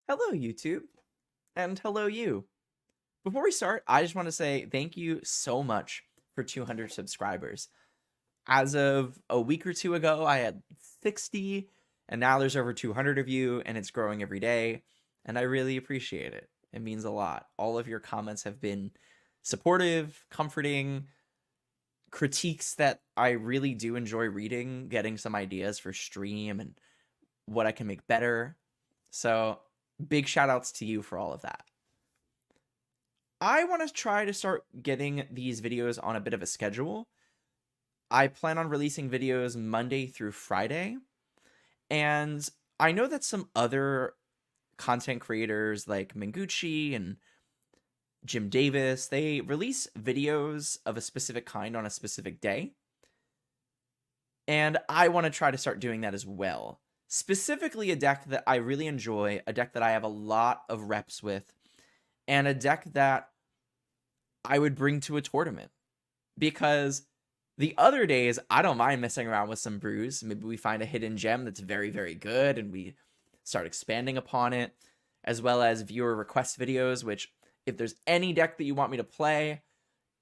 Hello, YouTube, and hello, you. Before we start, I just want to say thank you so much for 200 subscribers. As of a week or two ago, I had 60, and now there's over 200 of you, and it's growing every day, and I really appreciate it. It means a lot. All of your comments have been supportive, comforting, critiques that I really do enjoy reading, getting some ideas for stream and what I can make better. So, big shout outs to you for all of that. I want to try to start getting these videos on a bit of a schedule. I plan on releasing videos Monday through Friday. And I know that some other content creators like Mengucci and Jim Davis, they release videos of a specific kind on a specific day. And I want to try to start doing that as well. Specifically, a deck that I really enjoy, a deck that I have a lot of reps with, and a deck that I would bring to a tournament. Because the other days, I don't mind messing around with some brews. Maybe we find a hidden gem that's very, very good and we start expanding upon it, as well as viewer request videos, which if there's any deck that you want me to play,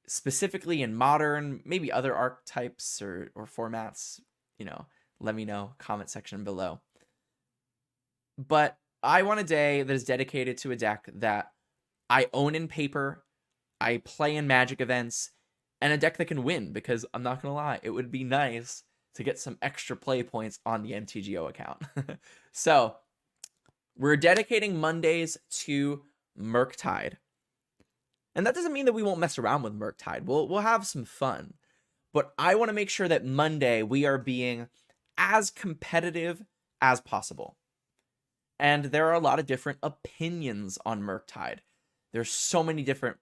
specifically in modern, maybe other archetypes or formats, let me know, comment section below. But I want a day that is dedicated to a deck that I own in paper, I play in Magic events, and a deck that can win, because I'm not going to lie, it would be nice to get some extra play points on the MTGO account. So, we're dedicating Mondays to Murktide. And that doesn't mean that we won't mess around with Murktide. We'll have some fun. But I want to make sure that Monday we are being as competitive as possible. And there are a lot of different opinions on Murktide. There's so many different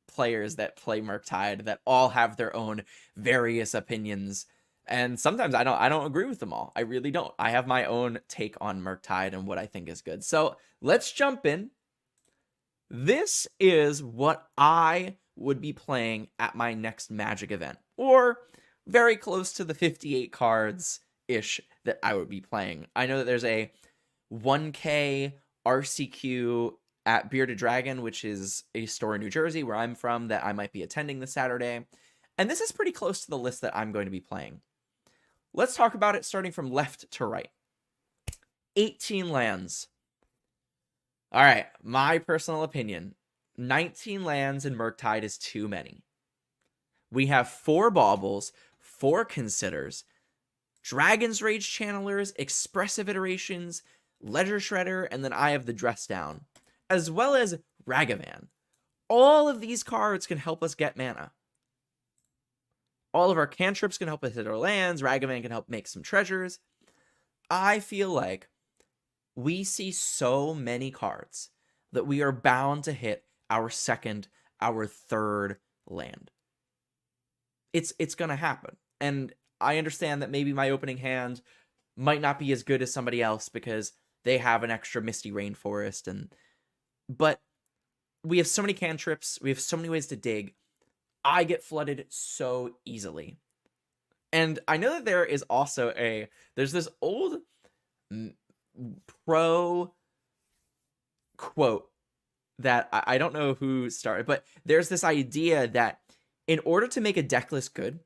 players that play Murktide that all have their own various opinions. And sometimes I don't agree with them all. I really don't. I have my own take on Murktide and what I think is good. So let's jump in. This is what I would be playing at my next Magic event, or very close to the 58 cards-ish that I would be playing. I know that there's a 1K RCQ at Bearded Dragon, which is a store in New Jersey where I'm from, that I might be attending this Saturday. And this is pretty close to the list that I'm going to be playing. Let's talk about it starting from left to right. 18 lands. All right, my personal opinion, 19 lands in Murktide is too many. We have 4 baubles, 4 considers, Dragon's Rage Channelers, Expressive Iterations, Ledger Shredder, and then I have the Dress Down, as well as Ragavan. All of these cards can help us get mana. All of our cantrips can help us hit our lands. Ragavan can help make some treasures. I feel like we see so many cards that we are bound to hit our second, our third land. It's going to happen. And I understand that maybe my opening hand might not be as good as somebody else because they have an extra Misty Rainforest, but we have so many cantrips, we have so many ways to dig. I get flooded so easily. And I know that there is also there's this old pro quote that I don't know who started, but there's this idea that in order to make a deck list good,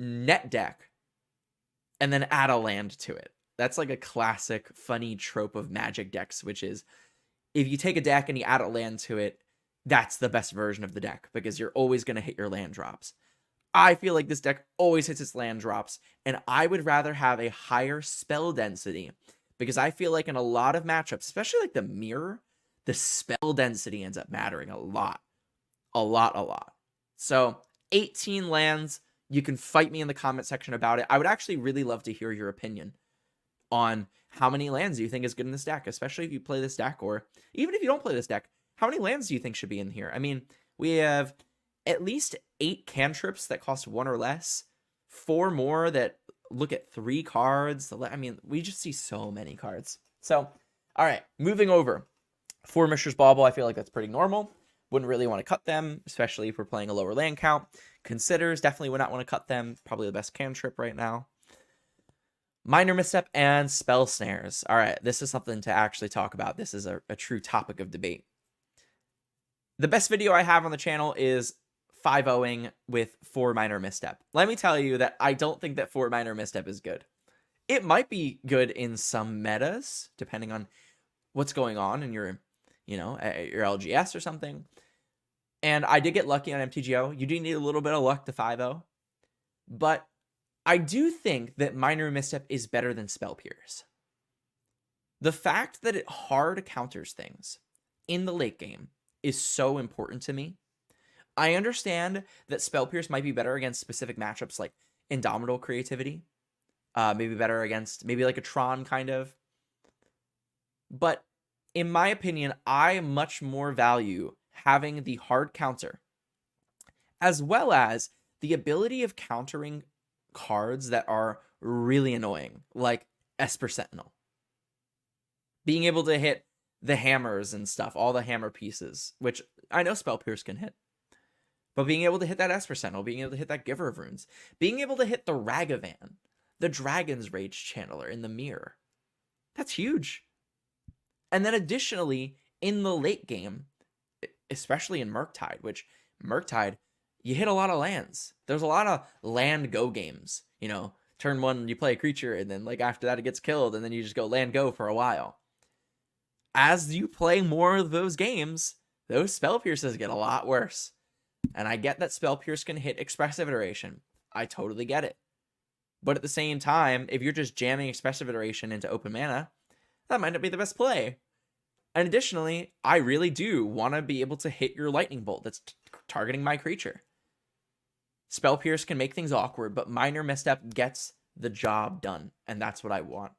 net deck and then add a land to it. That's like a classic funny trope of Magic decks, which is if you take a deck and you add a land to it, that's the best version of the deck because you're always going to hit your land drops. I feel like this deck always hits its land drops, and I would rather have a higher spell density because I feel like in a lot of matchups, especially like the mirror, the spell density ends up mattering a lot. A lot. So 18 lands. You can fight me in the comment section about it. I would actually really love to hear your opinion on how many lands you think is good in this deck, especially if you play this deck, or even if you don't play this deck, how many lands do you think should be in here? I mean, we have at least 8 cantrips that cost 1 or less, 4 more that look at 3 cards. I mean, we just see so many cards. So, all right, moving over. 4 Mishra's Bauble, I feel like that's pretty normal. Wouldn't really want to cut them, especially if we're playing a lower land count. Considers, definitely would not want to cut them. Probably the best cantrip right now. Minor misstep and spell snares. All right, this is something to actually talk about. This is a true topic of debate. The best video I have on the channel is 5-0ing with 4 minor misstep. Let me tell you that I don't think that 4 minor misstep is good. It might be good in some metas, depending on what's going on in your, your LGS or something. And I did get lucky on MTGO. You do need a little bit of luck to 5-0. But I do think that minor misstep is better than spell pierce. The fact that it hard counters things in the late game is so important to me. I understand that spell pierce might be better against specific matchups like Indomitable Creativity. Maybe better against maybe like a Tron kind of. But in my opinion, I much more value having the hard counter as well as the ability of countering cards that are really annoying, like Esper Sentinel. Being able to hit the hammers and stuff, all the hammer pieces, which I know Spell Pierce can hit. But being able to hit that Esper Sentinel, being able to hit that Giver of Runes, being able to hit the Ragavan, the Dragon's Rage Channeler in the mirror, that's huge. And then additionally, in the late game, especially in Murktide, which Murktide, you hit a lot of lands. There's a lot of land go games. Turn 1, you play a creature, and then like after that it gets killed, and then you just go land go for a while. As you play more of those games, those spell pierces get a lot worse. And I get that spell pierce can hit Expressive Iteration. I totally get it. But at the same time, if you're just jamming Expressive Iteration into open mana, that might not be the best play. And additionally, I really do want to be able to hit your lightning bolt that's targeting my creature. Spell pierce can make things awkward, but minor misstep gets the job done, and that's what I want.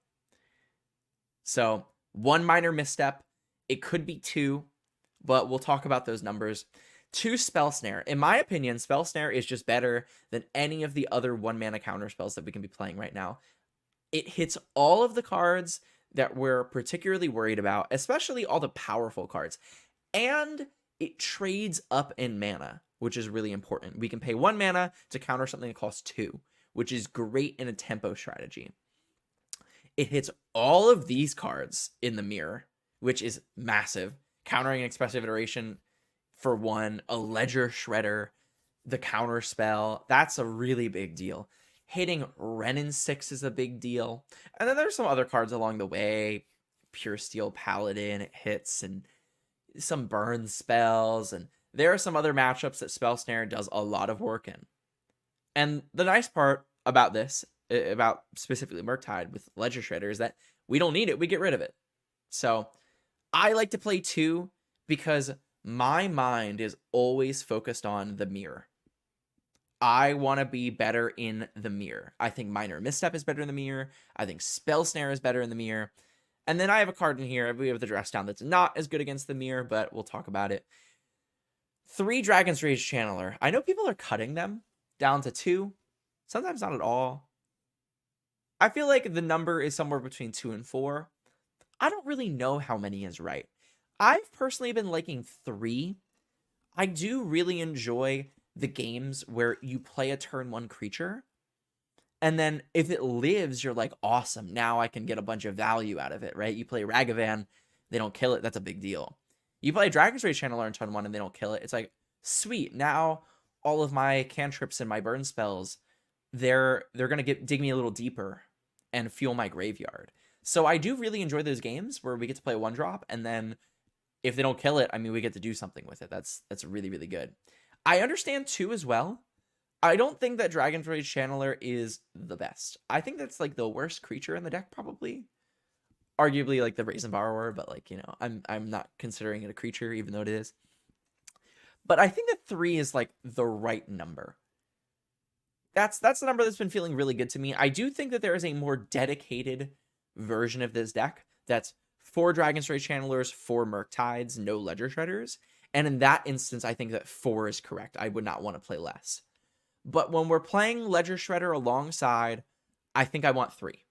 So 1 minor misstep, it could be 2, but we'll talk about those numbers. 2 spell snare. In my opinion, spell snare is just better than any of the other 1 mana counter spells that we can be playing right now. It hits all of the cards that we're particularly worried about, especially all the powerful cards. And it trades up in mana, which is really important. We can pay 1 mana to counter something that costs 2, which is great in a tempo strategy. It hits all of these cards in the mirror, which is massive. Countering an Expressive Iteration for 1, a Ledger Shredder, the counter spell, that's a really big deal. Hitting Wrenn and 6 is a big deal. And then there's some other cards along the way. Pure Steel Paladin, it hits, and some burn spells. And there are some other matchups that Spell Snare does a lot of work in. And the nice part about this, about specifically Murktide with Ledger Shredder, is that we don't need it, we get rid of it. So I like to play 2 because my mind is always focused on the mirror. I want to be better in the mirror. I think minor misstep is better in the mirror. I think spell snare is better in the mirror. And then I have a card in here. We have the dress down that's not as good against the mirror, but we'll talk about it. 3 Dragon's Rage Channeler. I know people are cutting them down to 2. Sometimes not at all. I feel like the number is somewhere between 2 and 4. I don't really know how many is right. I've personally been liking 3. I do really enjoy the games where you play a turn 1 creature, and then if it lives, you're like, awesome, now I can get a bunch of value out of it, right? You play Ragavan, they don't kill it, that's a big deal. You play Dragon's Rage Channeler in turn 1 and they don't kill it, it's like, sweet, now all of my cantrips and my burn spells, they're gonna dig me a little deeper and fuel my graveyard. So I do really enjoy those games where we get to play a 1-drop, and then if they don't kill it, I mean, we get to do something with it. That's really, really good. I understand 2 as well. I don't think that Dragon's Rage Channeler is the best. I think that's like the worst creature in the deck, probably. Arguably like the Brazen Borrower, but like, I'm not considering it a creature, even though it is. But I think that 3 is like the right number. That's the number that's been feeling really good to me. I do think that there is a more dedicated version of this deck that's 4 Dragon's Rage Channelers, 4 Murktides, no Ledger Shredders. And in that instance, I think that 4 is correct. I would not want to play less. But when we're playing Ledger Shredder alongside, I think I want 3.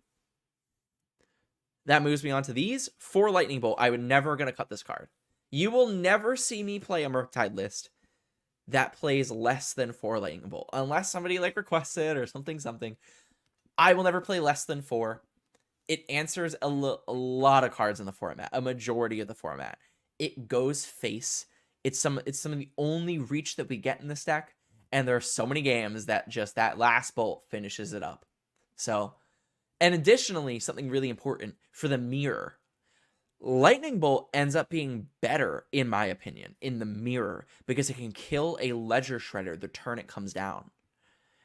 That moves me on to these. 4 Lightning Bolt. I would never going to cut this card. You will never see me play a Murktide list that plays less than 4 Lightning Bolt. Unless somebody like requests it or something. I will never play less than 4. It answers a lot of cards in the format, a majority of the format. It goes face. It's some of the only reach that we get in this deck, and there are so many games that just that last bolt finishes it up. So, and additionally, something really important for the mirror. Lightning Bolt ends up being better, in my opinion, in the mirror, because it can kill a Ledger Shredder the turn it comes down.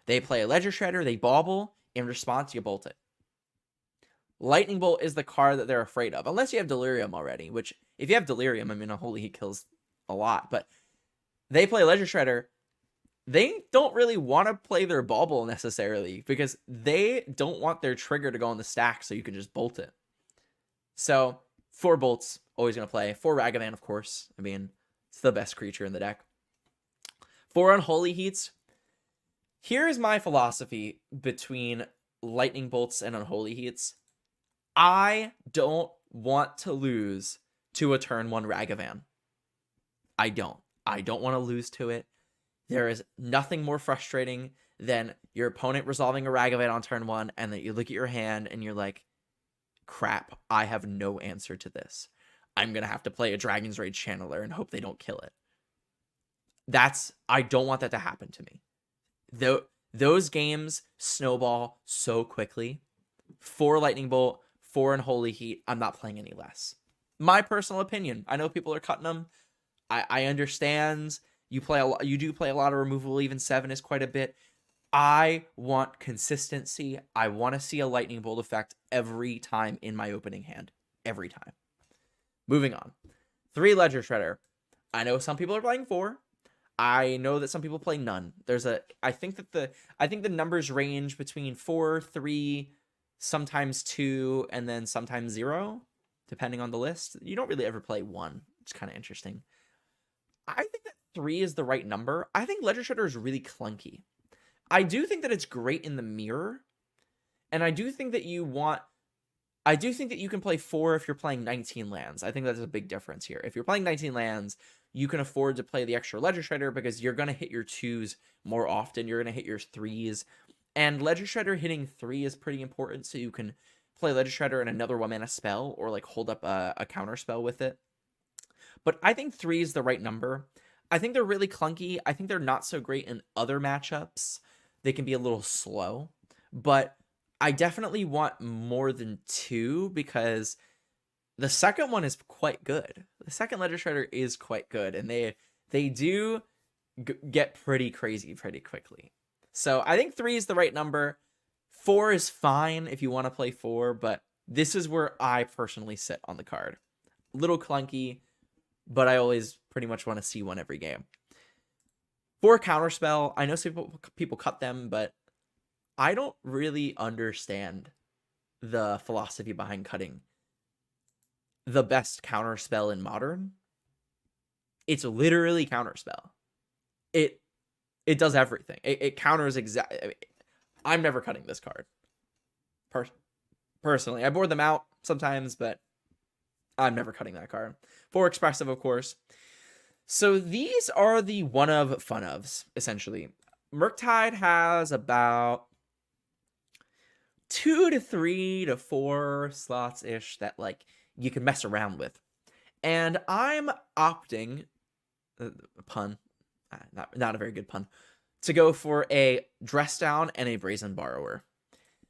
They play a Ledger Shredder, they bauble, in response, you bolt it. Lightning Bolt is the card that they're afraid of, unless you have Delirium already, which, if you have Delirium, I mean, a Holy Heat kills a lot, but they play Ledger Shredder, they don't really want to play their bauble necessarily, because they don't want their trigger to go on the stack so you can just bolt it. So, 4 bolts, always going to play. 4 Ragavan, of course. I mean, it's the best creature in the deck. 4 Unholy Heats. Here's my philosophy between Lightning Bolts and Unholy Heats. I don't want to lose to a turn 1 Ragavan. I don't. I don't want to lose to it. There is nothing more frustrating than your opponent resolving a Ragavan on turn 1, and then you look at your hand and you're like, crap, I have no answer to this. I'm going to have to play a Dragon's Rage Channeler and hope they don't kill it. I don't want that to happen to me. Those games snowball so quickly. 4 Lightning Bolt, 4 Unholy Heat, I'm not playing any less. My personal opinion. I know people are cutting them. I understand. You do play a lot of removal, even 7 is quite a bit. I want consistency. I want to see a Lightning Bolt effect every time in my opening hand. Every time. Moving on. 3 Ledger Shredder. I know some people are playing 4. I know that some people play none. I think the numbers range between 4, 3, sometimes 2, and then sometimes 0, depending on the list. You don't really ever play 1. It's kind of interesting. I think that 3 is the right number. I think Ledger Shredder is really clunky. I do think that it's great in the mirror, and I do think that you can play 4 if you're playing 19 lands. I think that's a big difference here. If you're playing 19 lands, you can afford to play the extra Ledger Shredder because you're going to hit your 2s more often. You're going to hit your 3s, and Ledger Shredder hitting 3 is pretty important, so you can play Ledger Shredder and another 1-mana spell, or like hold up a counter spell with it. But I think 3 is the right number. I think they're really clunky. I think they're not so great in other matchups. They can be a little slow, but I definitely want more than 2 because the second one is quite good. The second Ledger Shredder is quite good, and they do get pretty crazy pretty quickly. So I think 3 is the right number. 4 is fine if you want to play 4, but this is where I personally sit on the card. Little clunky, but I always pretty much want to see one every game. 4 Counterspell. I know some people cut them, but I don't really understand the philosophy behind cutting the best Counterspell in Modern. It's literally Counterspell. It does everything. It counters exactly. I mean, I'm never cutting this card. Personally, I board them out sometimes, but I'm never cutting that card. 4 Expressive, of course. So these are the one of fun ofs, essentially. Murktide has about 2 to 3 to 4 slots-ish that like you can mess around with. And I'm opting, pun, not a very good pun, to go for a Dress Down and a Brazen Borrower.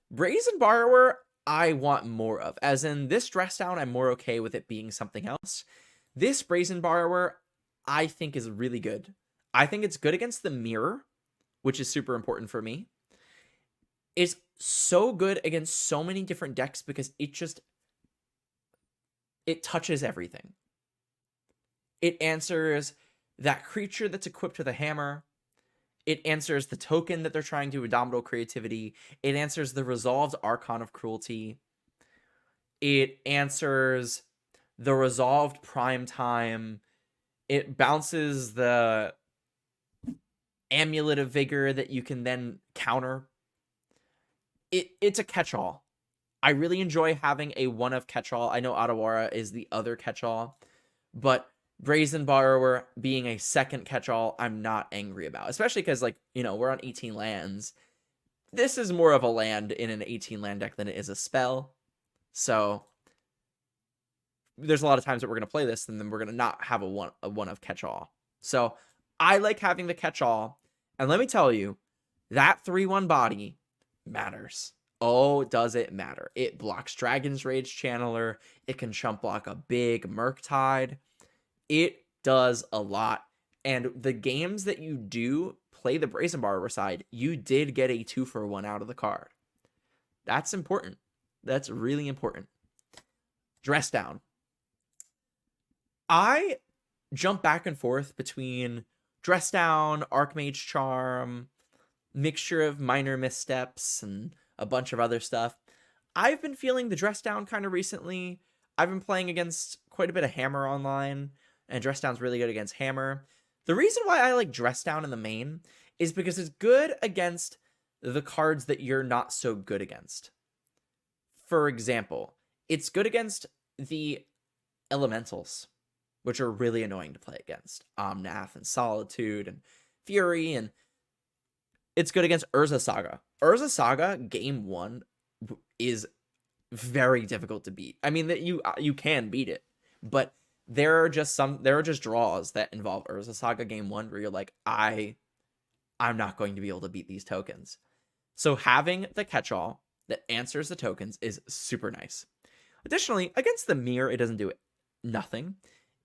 Brazen Borrower, I want more of. As in, this Dress Down, I'm more okay with it being something else. This Brazen Borrower, I think is really good. I think it's good against the mirror, which is super important for me. It's so good against so many different decks because it touches everything. It answers that creature that's equipped with a hammer. It answers the token that they're trying to, Indomitable Creativity. It answers the Resolved Archon of Cruelty. It answers the Resolved Prime Time. It bounces the Amulet of Vigor that you can then counter. It's a catch-all. I really enjoy having a one of catch-all. I know Otawara is the other catch-all, but Brazen Borrower being a second catch-all, I'm not angry about. Especially because, like, we're on 18 lands. This is more of a land in an 18 land deck than it is a spell. So there's a lot of times that we're going to play this and then we're going to not have a one of catch all. So I like having the catch all. And let me tell you, that 3/1 body matters. Oh, does it matter? It blocks Dragon's Rage Channeler. It can chump block a big Murktide. It does a lot. And the games that you do play the Brazen Borrower side, you did get a 2-for-1 out of the card. That's important. That's really important. Dress down. I jump back and forth between Dress Down, Archmage Charm, mixture of minor missteps, and a bunch of other stuff. I've been feeling the Dress Down kind of recently. I've been playing against quite a bit of Hammer online, and Dress Down's really good against Hammer. The reason why I like Dress Down in the main is because it's good against the cards that you're not so good against. For example, it's good against the Elementals, which are really annoying to play against. Omnath and Solitude and Fury, and it's good against Urza Saga. Urza Saga, game 1, is very difficult to beat. I mean, that you can beat it, but there are just draws that involve Urza Saga game 1 where you're like, I'm not going to be able to beat these tokens. So having the catch-all that answers the tokens is super nice. Additionally, against the Mirror, it doesn't do nothing.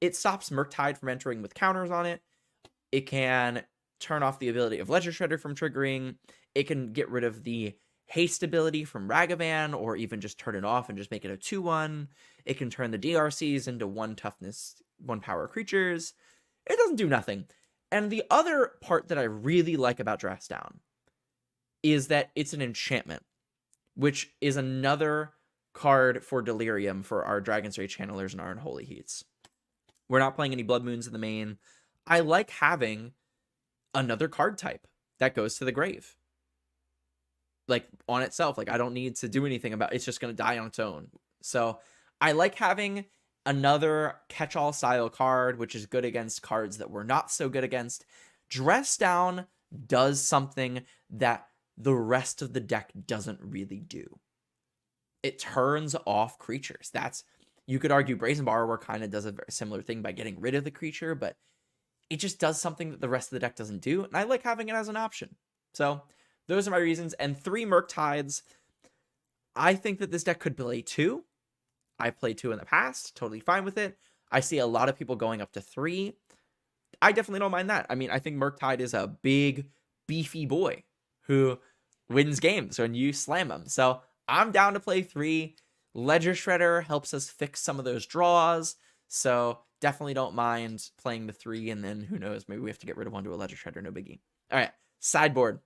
It stops Murktide from entering with counters on it. It can turn off the ability of Ledger Shredder from triggering. It can get rid of the haste ability from Ragavan, or even just turn it off and just make it a 2/1. It can turn the DRCs into 1 toughness, 1 power creatures. It doesn't do nothing. And the other part that I really like about Dress Down is that it's an enchantment, which is another card for Delirium for our Dragon's Rage Channelers and our Unholy Heats. We're not playing any Blood Moons in the main. I like having another card type that goes to the grave. Like, on itself. Like, I don't need to do anything about it. It's just going to die on its own. So, I like having another catch-all style card, which is good against cards that we're not so good against. Dress Down does something that the rest of the deck doesn't really do. It turns off creatures. You could argue Brazen Borrower kind of does a very similar thing by getting rid of the creature, but it just does something that the rest of the deck doesn't do, and I like having it as an option. So those are my reasons. And 3 Murktides. I think that this deck could play 2. I've played 2 in the past, totally fine with it. I see a lot of people going up to 3. I definitely don't mind that. I mean, I think Murktide is a big, beefy boy who wins games when you slam him. So I'm down to play 3. Ledger Shredder helps us fix some of those draws, so definitely don't mind playing the 3, and then who knows, maybe we have to get rid of 1 to a Ledger Shredder, no biggie. All right, sideboard.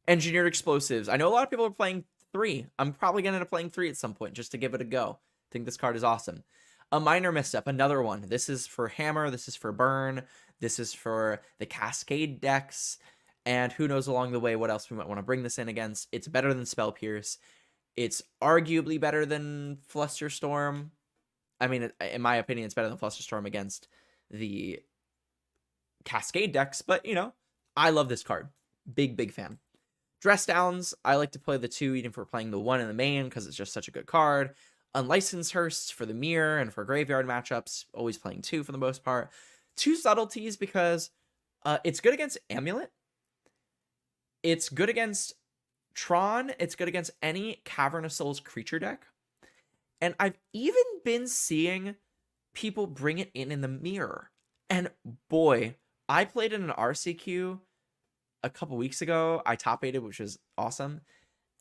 Engineered Explosives. I know a lot of people are playing 3. I'm probably going to end up playing 3 at some point just to give it a go. I think this card is awesome. A Minor Misstep, another one. This is for Hammer, this is for Burn, this is for the Cascade decks, and who knows along the way what else we might want to bring this in against. It's better than Spell Pierce. It's arguably better than Flusterstorm. I mean, in my opinion, it's better than Flusterstorm against the Cascade decks, but, you know, I love this card. Big, big fan. Dress Downs, I like to play the 2 even for playing the 1 in the main because it's just such a good card. Unlicensed Hearsts for the Mirror and for graveyard matchups, always playing 2 for the most part. 2 Subtleties because it's good against Amulet. It's good against Tron. It's good against any Cavern of Souls creature deck. And I've even been seeing people bring it in the Mirror. And boy, I played in an RCQ a couple weeks ago. I top 8'd, which was awesome.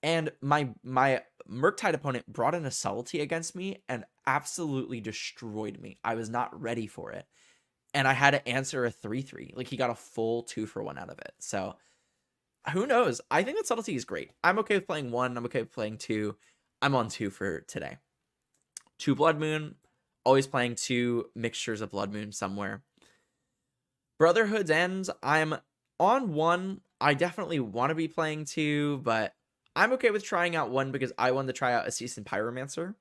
And my Murktide opponent brought in a Subtlety against me and absolutely destroyed me. I was not ready for it. And I had to answer a 3/3. Like, he got a full 2-for-1 out of it. So who knows? I think that Subtlety is great. I'm okay with playing 1. I'm okay with playing 2. I'm on 2 for today. 2 Blood Moon. Always playing 2 mixtures of Blood Moon somewhere. Brotherhood's Ends. I'm on 1. I definitely want to be playing 2, but I'm okay with trying out 1 because I wanted to try out a Seasoned Pyromancer.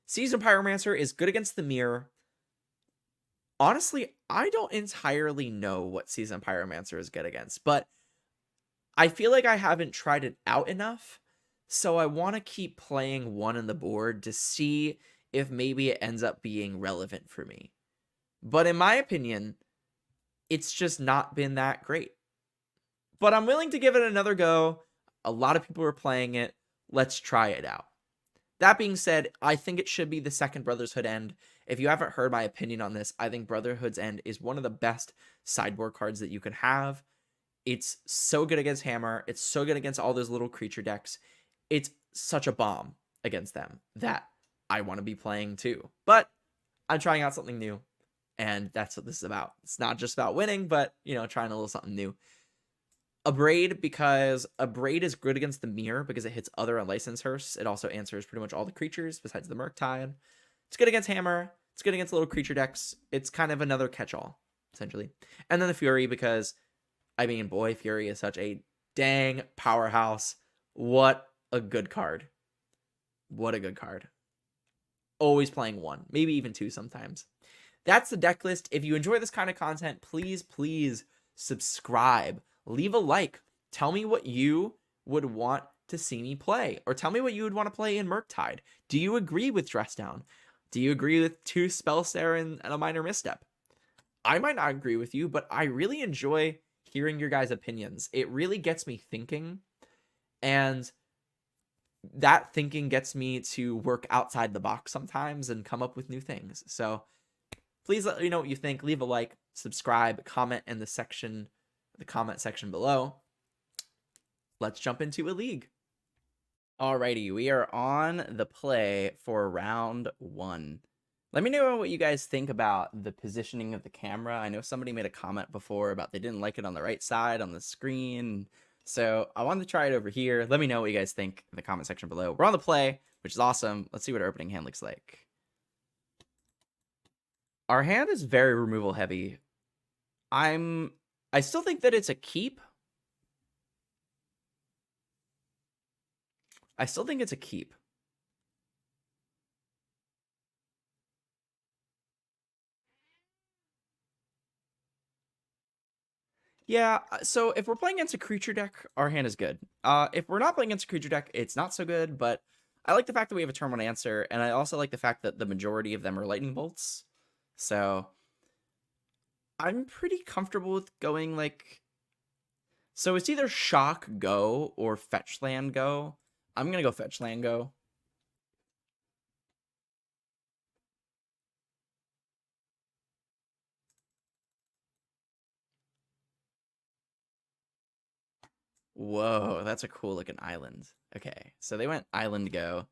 Seasoned Pyromancer is good against the Mirror. Honestly, I don't entirely know what Seasoned Pyromancer is good against, but I feel like I haven't tried it out enough So I want to keep playing one on the board to see if maybe it ends up being relevant for me. But in my opinion, it's just not been that great. But I'm willing to give it another go. A lot of people are playing it. Let's try it out. That being said, I think it should be the second Brotherhood End. If you haven't heard my opinion on this, I think Brotherhood's End is one of the best sideboard cards that you could have. It's so good against Hammer. It's so good against all those little creature decks. It's such a bomb against them that I want to be playing too. But I'm trying out something new, and that's what this is about. It's not just about winning, but, trying a little something new. Abrade, because Abrade is good against the mirror because it hits other unlicensed hearths. It also answers pretty much all the creatures besides the Murktide. It's good against Hammer. It's good against little creature decks. It's kind of another catch-all, essentially. And then the Fury, because, boy, Fury is such a dang powerhouse. What a good card. What a good card. Always playing one, maybe even two sometimes. That's the deck list. If you enjoy this kind of content, please subscribe. Leave a like. Tell me what you would want to see me play, or tell me what you would want to play in Murktide. Do you agree with Dress Down? Do you agree with 2 Spellstare and a Minor Misstep? I might not agree with you, but I really enjoy hearing your guys' opinions. It really gets me thinking, and that thinking gets me to work outside the box sometimes and come up with new things. So please let me know what you think. Leave a like, subscribe, comment in the comment section below. Let's jump into a league. Alrighty, we are on the play for round 1. Let me know what you guys think about the positioning of the camera. I know somebody made a comment before about they didn't like it on the right side on the screen. So I wanted to try it over here. Let me know what you guys think in the comment section below. We're on the play, which is awesome. Let's see what our opening hand looks like. Our hand is very removal heavy. I still think that it's a keep. I still think it's a keep. Yeah, so if we're playing against a creature deck, our hand is good. If we're not playing against a creature deck, it's not so good, but I like the fact that we have a turn 1 answer, and I also like the fact that the majority of them are lightning bolts. So I'm pretty comfortable with going like... So it's either shock go or fetch land go. I'm going to go fetch land go. Whoa, that's a cool looking island. Okay, so they went island go.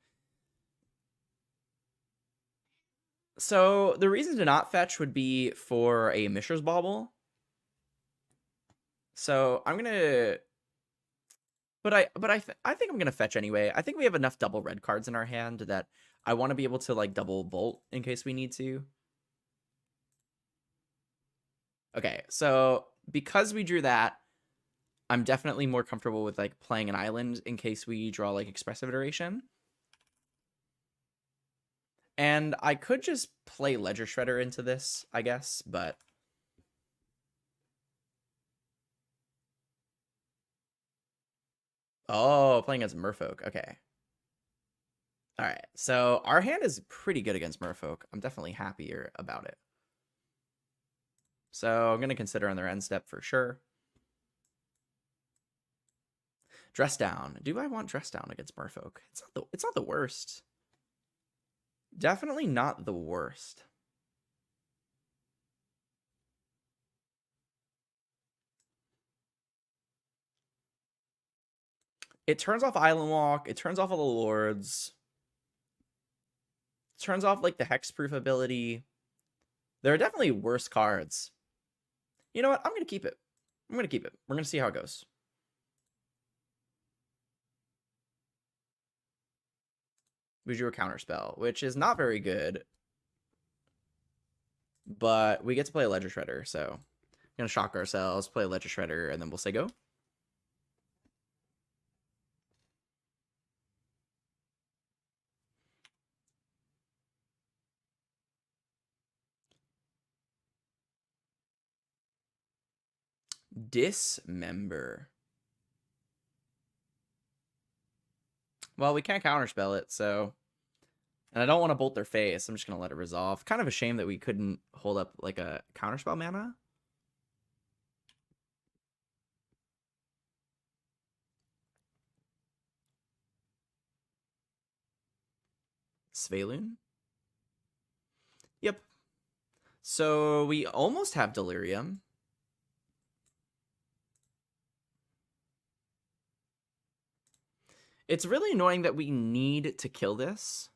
So the reason to not fetch would be for a Mishra's Bauble. So I'm gonna, I think I'm gonna fetch anyway. I think we have enough double red cards in our hand that I want to be able to like double bolt in case we need to. Okay, so because we drew that, I'm definitely more comfortable with like playing an island in case we draw like Expressive Iteration. And I could just play Ledger Shredder into this, I guess, but... Oh, playing against Merfolk. Okay. All right. So our hand is pretty good against Merfolk. I'm definitely happier about it. So I'm going to consider on their end step for sure. Dress Down. Do I want Dress Down against Merfolk? It's not the worst. Definitely not the worst. It turns off Island Walk. It turns off all the Lords. It turns off like the Hexproof ability. There are definitely worse cards. You know what? I'm going to keep it. I'm going to keep it. We're going to see how it goes. We drew a counterspell, which is not very good. But we get to play a Ledger Shredder, so we're going to shock ourselves, play a Ledger Shredder, and then we'll say go. Dismember. Well, we can't counterspell it, so... And I don't want to bolt their face. I'm just going to let it resolve. Kind of a shame that we couldn't hold up, like, a counterspell mana. Sveiloon? Yep. So we almost have Delirium. It's really annoying that we need to kill this.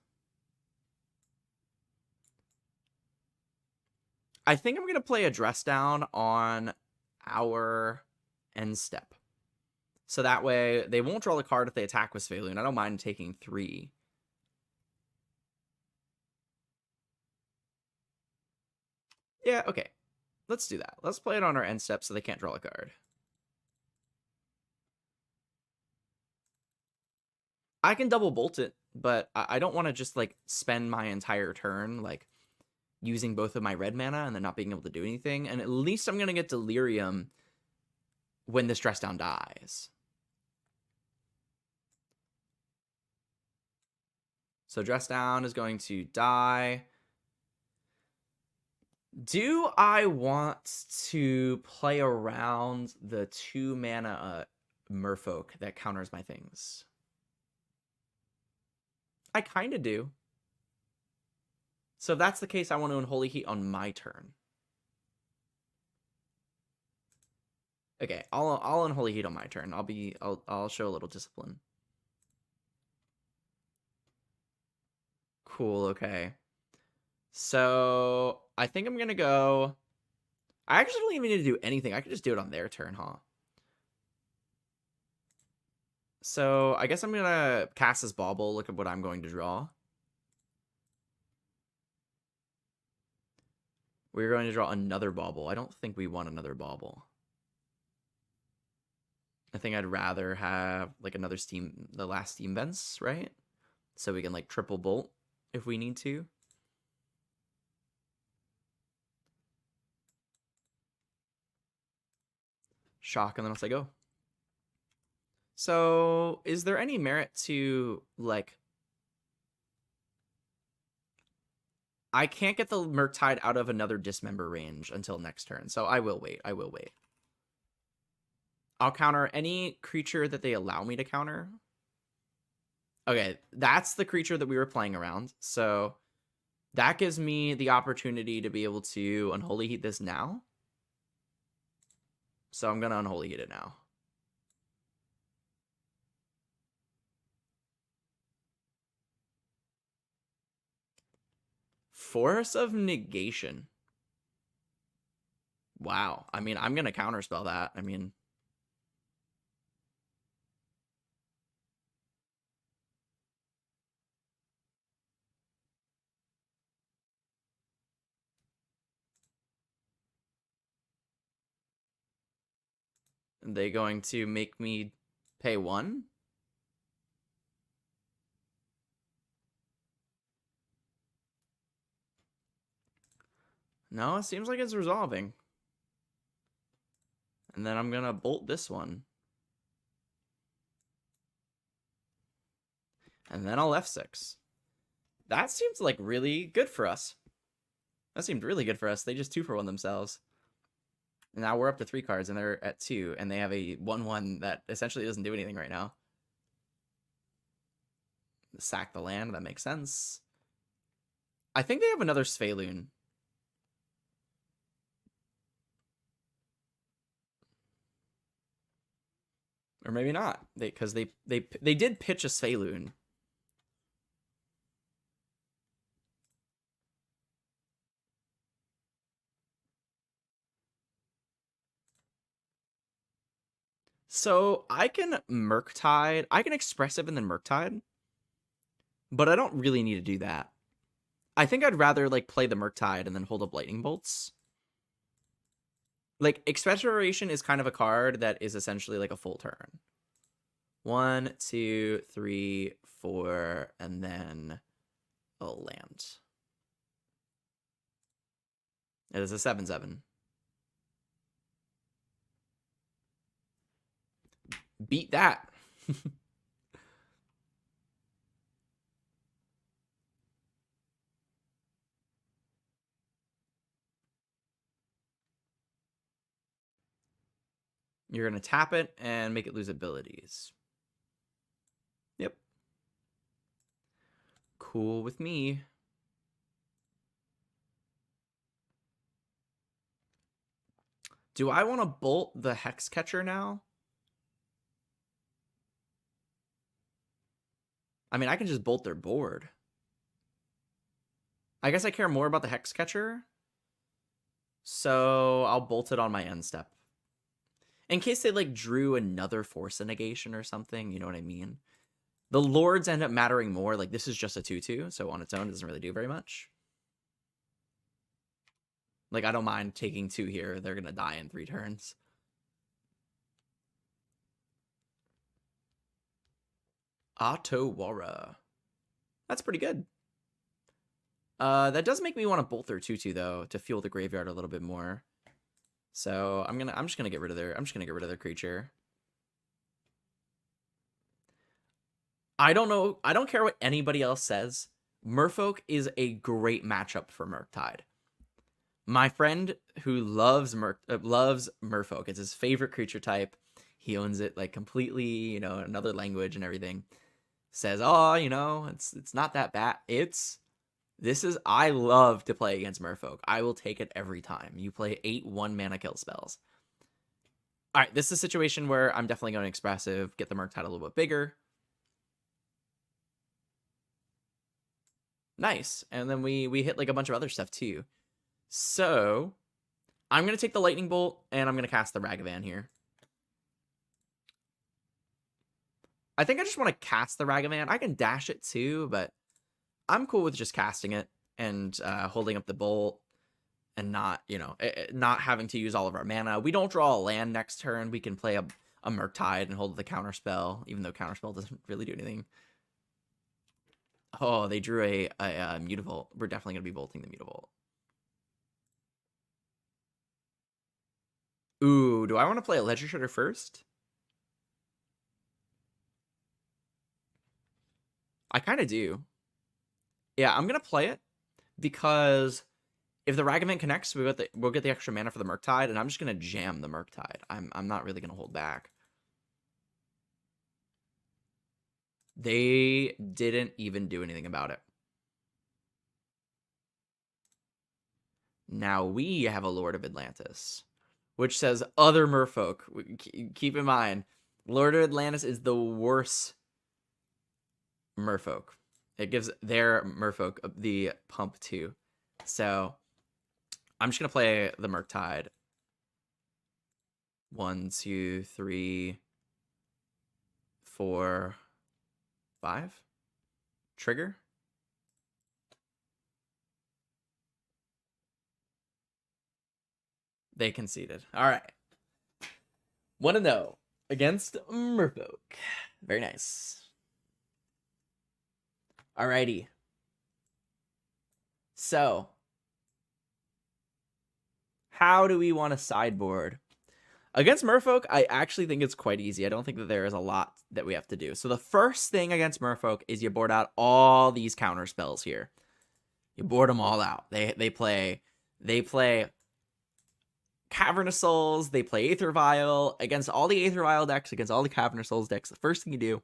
I think I'm going to play a dress down on our end step. So that way they won't draw the card if they attack with Sveiloon. I don't mind taking 3. Yeah, okay. Let's do that. Let's play it on our end step so they can't draw a card. I can double bolt it, but I don't want to just, like, spend my entire turn, like, using both of my red mana and then not being able to do anything. And at least I'm going to get Delirium when this dress down dies. So dress down is going to die. Do I want to play around the 2 mana Merfolk that counters my things? I kind of do. So if that's the case, I want to Unholy Heat on my turn. Okay, I'll Unholy Heat on my turn. I'll show a little discipline. Cool, okay. So I think I'm gonna go. I actually don't even need to do anything. I could just do it on their turn, huh? So I guess I'm gonna cast this Bauble. Look at what I'm going to draw. We're going to draw another Bauble. I don't think we want another Bauble. I think I'd rather have like another the last Steam Vents, right? So we can like triple bolt if we need to. Shock, and then I'll say go. So is there any merit to, like... I can't get the Murktide out of another Dismember range until next turn, so I will wait. I'll counter any creature that they allow me to counter. Okay, that's the creature that we were playing around, so that gives me the opportunity to be able to Unholy Heat this now. So I'm going to Unholy Heat it now. Force of Negation. Wow. I mean, I'm going to counterspell that. I mean... Are they going to make me pay 1? No, it seems like it's resolving. And then I'm going to bolt this one. And then I'll F6. That seems like really good for us. That seemed really good for us. They just 2-for-1 themselves. And now we're up to 3 cards, and they're at 2, and they have a 1/1 that essentially doesn't do anything right now. Sack the land, that makes sense. I think they have another Sveiloon. Or maybe not, because they did pitch a Sveiloon. So I can Murktide. I can Expressive and then Murktide. But I don't really need to do that. I think I'd rather like play the Murktide and then hold up Lightning Bolts. Like, Expectoration is kind of a card that is essentially like a full turn. 1, 2, 3, 4, and then a land. It is a 7/7. Beat that. You're going to tap it and make it lose abilities. Yep. Cool with me. Do I want to bolt the Hex Catcher now? I mean, I can just bolt their board. I guess I care more about the Hex Catcher. So I'll bolt it on my end step. In case they like drew another Force of Negation or something, you know what I mean? The Lords end up mattering more. Like, this is just a 2/2, so on its own, it doesn't really do very much. Like, I don't mind taking 2 here. They're going to die in 3 turns. Otawara. That's pretty good. That does make me want to bolt their 2/2 though, to fuel the graveyard a little bit more. So I'm just gonna get rid of their creature. I don't know. I don't care what anybody else says. Merfolk is a great matchup for Murktide. My friend who loves Merfolk, it's his favorite creature type. He owns it like completely, you know, another language and everything. Says, oh, you know, it's not that bad. I love to play against Merfolk. I will take it every time. You play 8 1-mana kill spells. All right, this is a situation where I'm definitely going expressive, get the Murktide a little bit bigger. Nice. And then we hit like a bunch of other stuff too. So I'm going to take the Lightning Bolt and I'm going to cast the Ragavan here. I think I just want to cast the Ragavan. I can dash it too, but I'm cool with just casting it and holding up the bolt and not, you know, not having to use all of our mana. We don't draw a land next turn. We can play a Murktide and hold the counterspell, even though counterspell doesn't really do anything. Oh, they drew a Mutavault. We're definitely going to be bolting the Mutavault. Ooh, do I want to play a Ledger Shredder first? I kind of do. Yeah, I'm going to play it because if the Ragavan connects, we'll get the extra mana for the Murktide, and I'm just going to jam the Murktide. I'm not really going to hold back. They didn't even do anything about it. Now we have a Lord of Atlantis, which says other Merfolk. Keep in mind, Lord of Atlantis is the worst Merfolk. It gives their Merfolk the pump too. So I'm just going to play the Murktide. 1, 2, 3, 4, 5. Trigger. They conceded. All right. 1-0 against Merfolk. Very nice. Alrighty. So, how do we want to sideboard? Against Merfolk, I actually think it's quite easy. I don't think that there is a lot that we have to do. So the first thing against Merfolk is you board out all these counter spells here. You board them all out. They play Cavernous Souls, they play Aether Vial. Against all the Aether Vial decks, against all the Cavernous Souls decks, the first thing you do,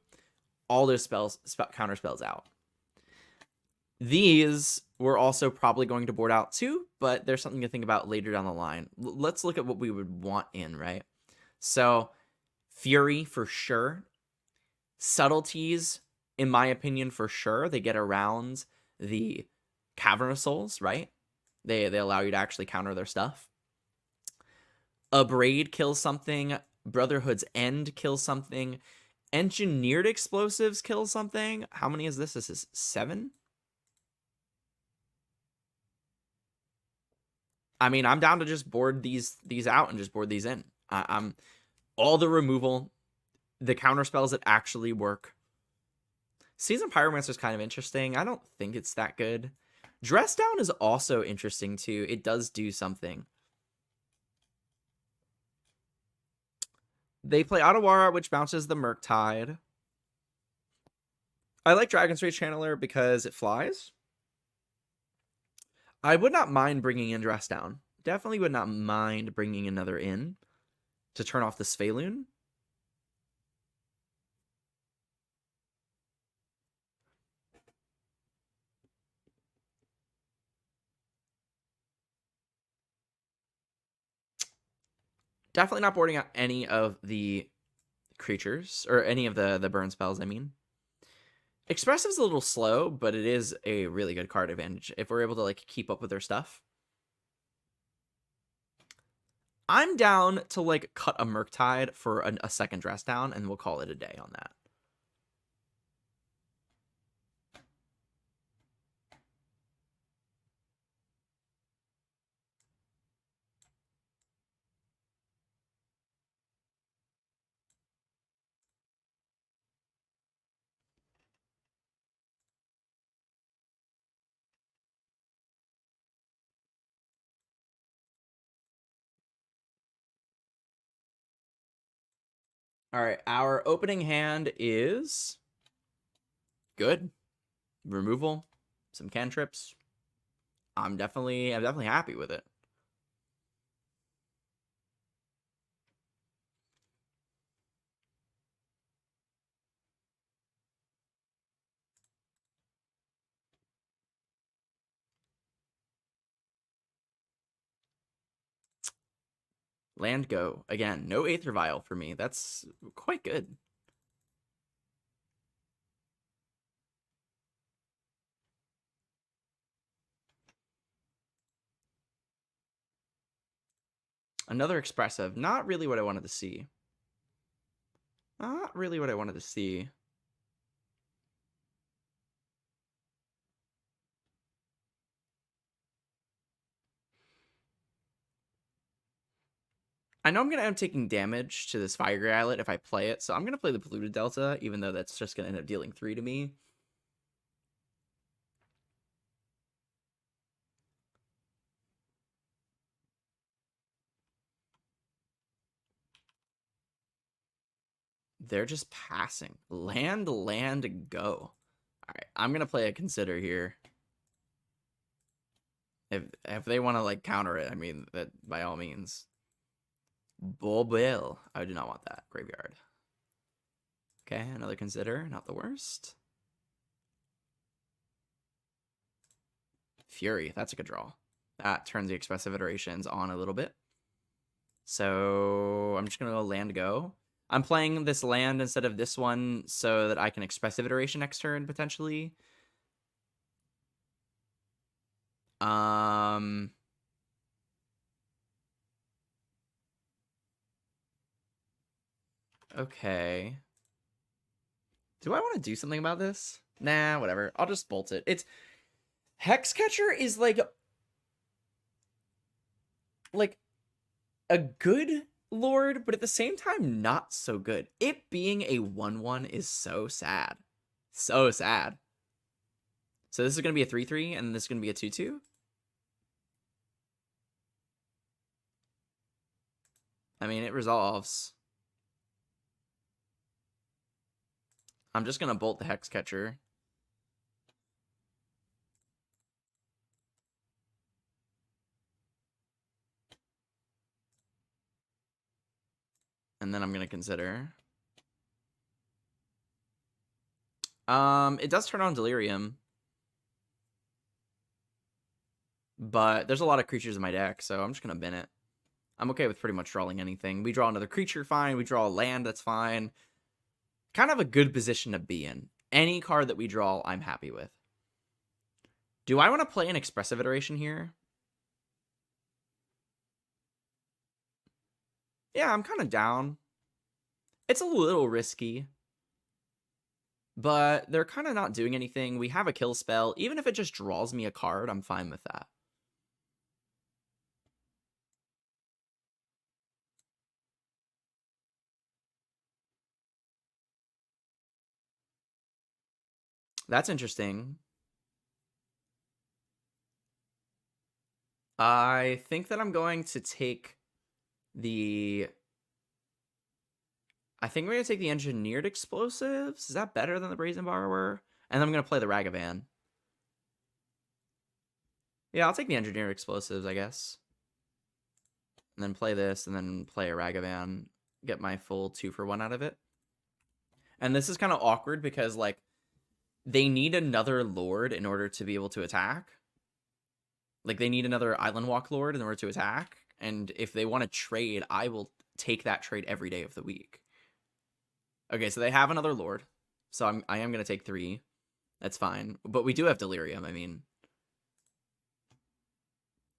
all those counter spells out. These we're also probably going to board out too, but there's something to think about later down the line. Let's look at what we would want in, right? So, Fury for sure. Subtleties, in my opinion, for sure. They get around the Cavernous Souls, right? They allow you to actually counter their stuff. Abrade kills something. Brotherhood's End kills something. Engineered Explosives kills something. How many is this? This is 7? I mean, I'm down to just board these out and just board these in. I'm all the removal, the counter spells that actually work. Seasoned Pyromancer is kind of interesting. I don't think it's that good. Dress Down is also interesting too. It does do something. They play Otawara, which bounces the Murktide. I like Dragon's Rage Channeler because it flies. I would not mind bringing in Dress Down. Definitely would not mind bringing another in. to turn off the Sphaloon. Definitely not boarding out any of the creatures, or any of the burn spells, I mean. Expressive's a little slow, but it is a really good card advantage if we're able to like keep up with their stuff. I'm down to like cut a Murktide for a second dress down, and we'll call it a day on that. All right, our opening hand is good. Removal, some cantrips. I'm definitely happy with it. Land go. Again, no Aether Vial for me. That's quite good. Another expressive. Not really what I wanted to see. Not really what I wanted to see. I know I'm going to end up taking damage to this Fire Islet if I play it, so I'm going to play the Polluted Delta, even though that's just going to end up dealing 3 to me. They're just passing. Land, go. All right, I'm going to play a Consider here. If they want to like counter it, I mean, that by all means. Bobel. I do not want that. Graveyard. Okay, another Consider. Not the worst. Fury. That's a good draw. That turns the expressive iterations on a little bit. So I'm just going to go land go. I'm playing this land instead of this one so that I can expressive iteration next turn, potentially. Okay. Do I want to do something about this? Nah, whatever. I'll just bolt it. It's Hexcatcher is like a good lord, but at the same time not so good. It being a 1/1 is so sad. So sad. So this is going to be a 3/3 and this is going to be a 2/2. I mean, it resolves. I'm just going to bolt the Hexcatcher. And then I'm going to Consider. It does turn on Delirium. But there's a lot of creatures in my deck, so I'm just going to bin it. I'm okay with pretty much drawing anything. We draw another creature, fine. We draw a land, that's fine. Kind of a good position to be in. Any card that we draw, I'm happy with. Do I want to play an expressive iteration here? Yeah, I'm kind of down. It's a little risky. But they're kind of not doing anything. We have a kill spell. Even if it just draws me a card, I'm fine with that. That's interesting. I think that I'm going to take the... I think we're going to take the Engineered Explosives. Is that better than the Brazen Borrower? And then I'm going to play the Ragavan. Yeah, I'll take the Engineered Explosives, I guess. and then play this, and then play a Ragavan, get my full 2-for-1 out of it. And this is kind of awkward because, like, they need another Lord in order to be able to attack. Like, they need another Island Walk Lord in order to attack. And if they want to trade, I will take that trade every day of the week. Okay, so they have another Lord. So I am going to take 3. That's fine. But we do have Delirium, I mean.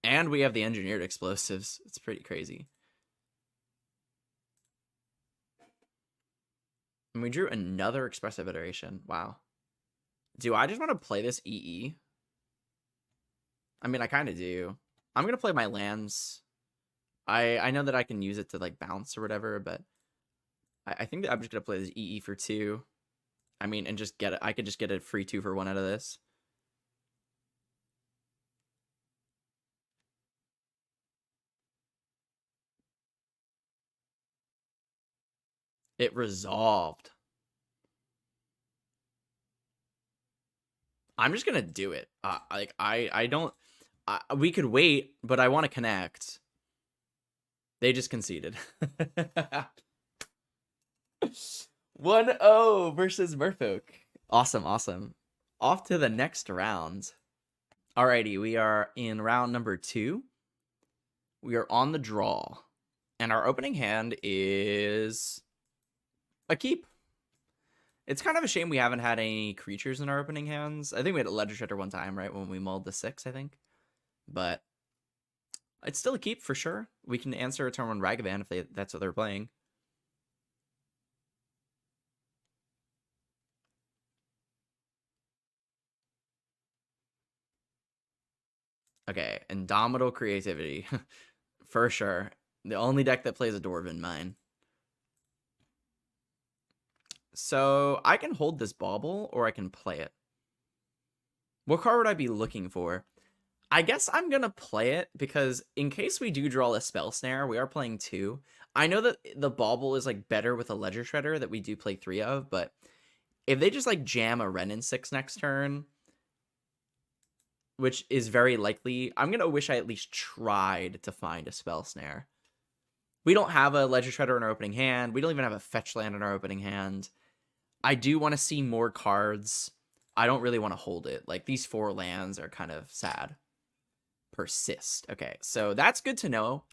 And we have the Engineered Explosives. It's pretty crazy. And we drew another Expressive Iteration. Wow. Do I just want to play this EE? I mean, I kind of do. I'm going to play my lands. I know that I can use it to, like, bounce or whatever, but I think that I'm just going to play this EE for 2. I mean, and just get it. I could just get a free 2-for-1 out of this. It resolved. I'm just going to do it. Like, I don't... we could wait, but I want to connect. They just conceded. 1-0 versus Merfolk. Awesome, awesome. Off to the next round. Alrighty, we are in round number 2. We are on the draw. And our opening hand is a keep. It's kind of a shame we haven't had any creatures in our opening hands. I think we had a Ledger Shredder one time, right? When we mulled the 6, I think. But it's still a keep for sure. We can answer a turn 1 Ragavan if that's what they're playing. Okay, Indomitable Creativity. For sure. The only deck that plays a Dwarven, mine. So I can hold this Bauble, or I can play it. What card would I be looking for? I guess I'm going to play it, because in case we do draw a Spell Snare, we are playing 2. I know that the Bauble is, like, better with a Ledger Shredder that we do play 3 of, but if they just, like, jam a Wrenn and 6 next turn, which is very likely, I'm going to wish I at least tried to find a Spell Snare. We don't have a Ledger Shredder in our opening hand. We don't even have a Fetch Land in our opening hand. I do want to see more cards. I don't really want to hold it. Like, these 4 lands are kind of sad. Persist. Okay, so that's good to know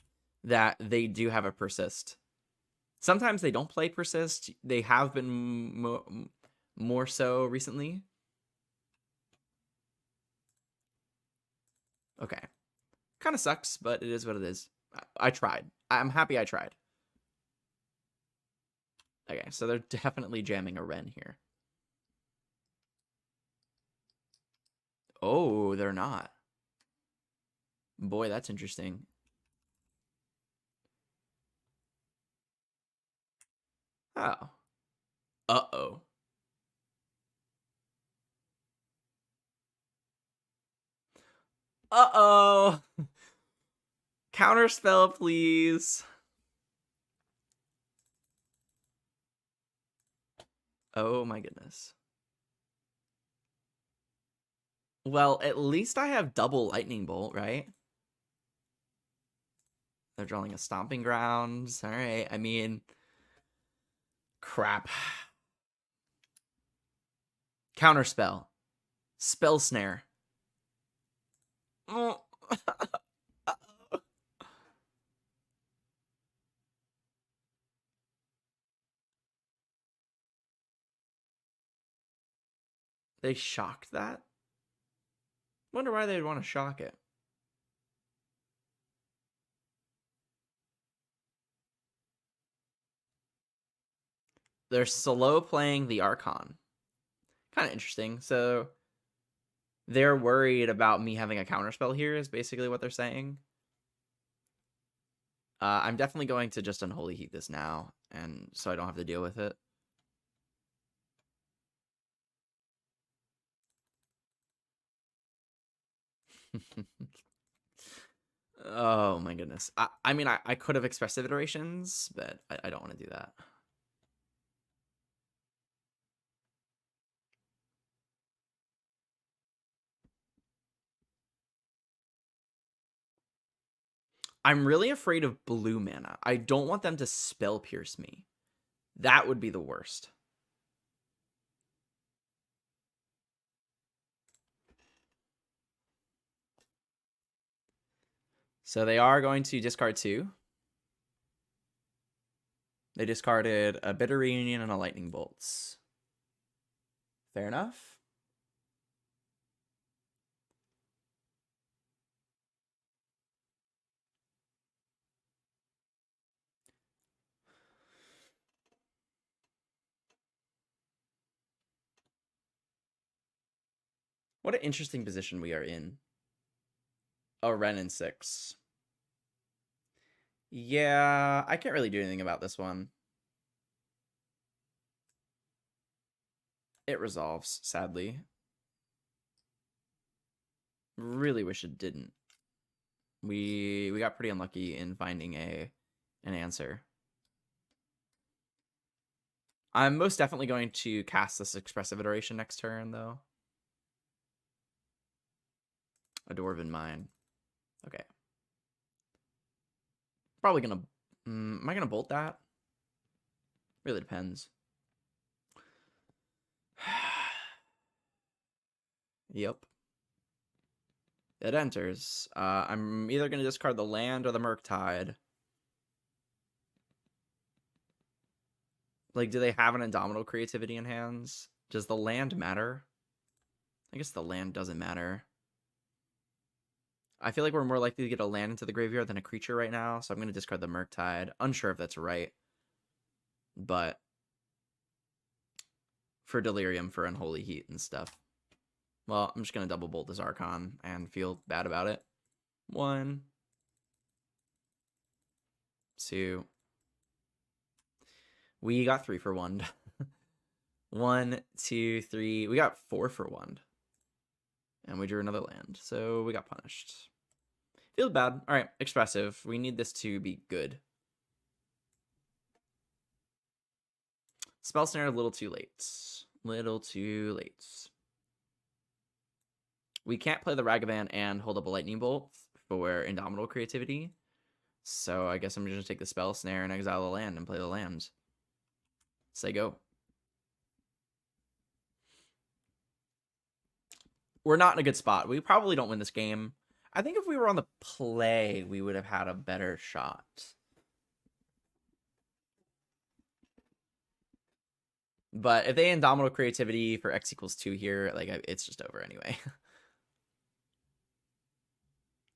that they do have a persist. Sometimes they don't play persist. They have been more so recently. Okay. Kind of sucks, but it is what it is. I tried. I'm happy I tried. Okay, so they're definitely jamming a Wrenn here. Oh, they're not. Boy, that's interesting. Oh. Uh-oh. Uh-oh. Counterspell, please. Oh my goodness. Well, at least I have double Lightning Bolt, right? They're drawing a Stomping Grounds. All right. I mean, crap. Counterspell. Spell Snare. Oh. They shocked that? Wonder why they'd want to shock it. They're slow playing the Archon. Kind of interesting. So they're worried about me having a counterspell here is basically what they're saying. I'm definitely going to just Unholy Heat this now, and so I don't have to deal with it. Oh my goodness. I mean, I could have expressive iterations, but I don't want to do that. I'm really afraid of blue mana. I don't want them to spell pierce me. That would be the worst. So they are going to discard 2. They discarded a Bitter Reunion and a Lightning Bolts. Fair enough. What an interesting position we are in. A Ren and 6. Yeah, I can't really do anything about this one. It resolves, sadly. Really wish it didn't. We got pretty unlucky in finding an answer. I'm most definitely going to cast this Expressive Iteration next turn, though. A Dwarven Mine. Okay. Probably gonna... am I gonna bolt that? Really depends. Yep. It enters. I'm either gonna discard the land or the Murktide. Like, do they have an Indomitable Creativity in hands? Does the land matter? I guess the land doesn't matter. I feel like we're more likely to get a land into the graveyard than a creature right now, so I'm going to discard the Murktide. Unsure if that's right. But for Delirium, for Unholy Heat and stuff. Well, I'm just going to double bolt this Archon and feel bad about it. 1, 2. We got 3 for 1. 1, 2, 3. We got 4 for 1. And we drew another land, so we got punished. Feels bad. All right, Expressive. We need this to be good. Spell Snare a little too late. Little too late. We can't play the Ragavan and hold up a Lightning Bolt for Indomitable Creativity. So I guess I'm just going to take the Spell Snare and exile the land and play the land. Say go. We're not in a good spot. We probably don't win this game. I think if we were on the play, we would have had a better shot. But if they Indomitable Creativity for X equals 2 here, like, it's just over anyway.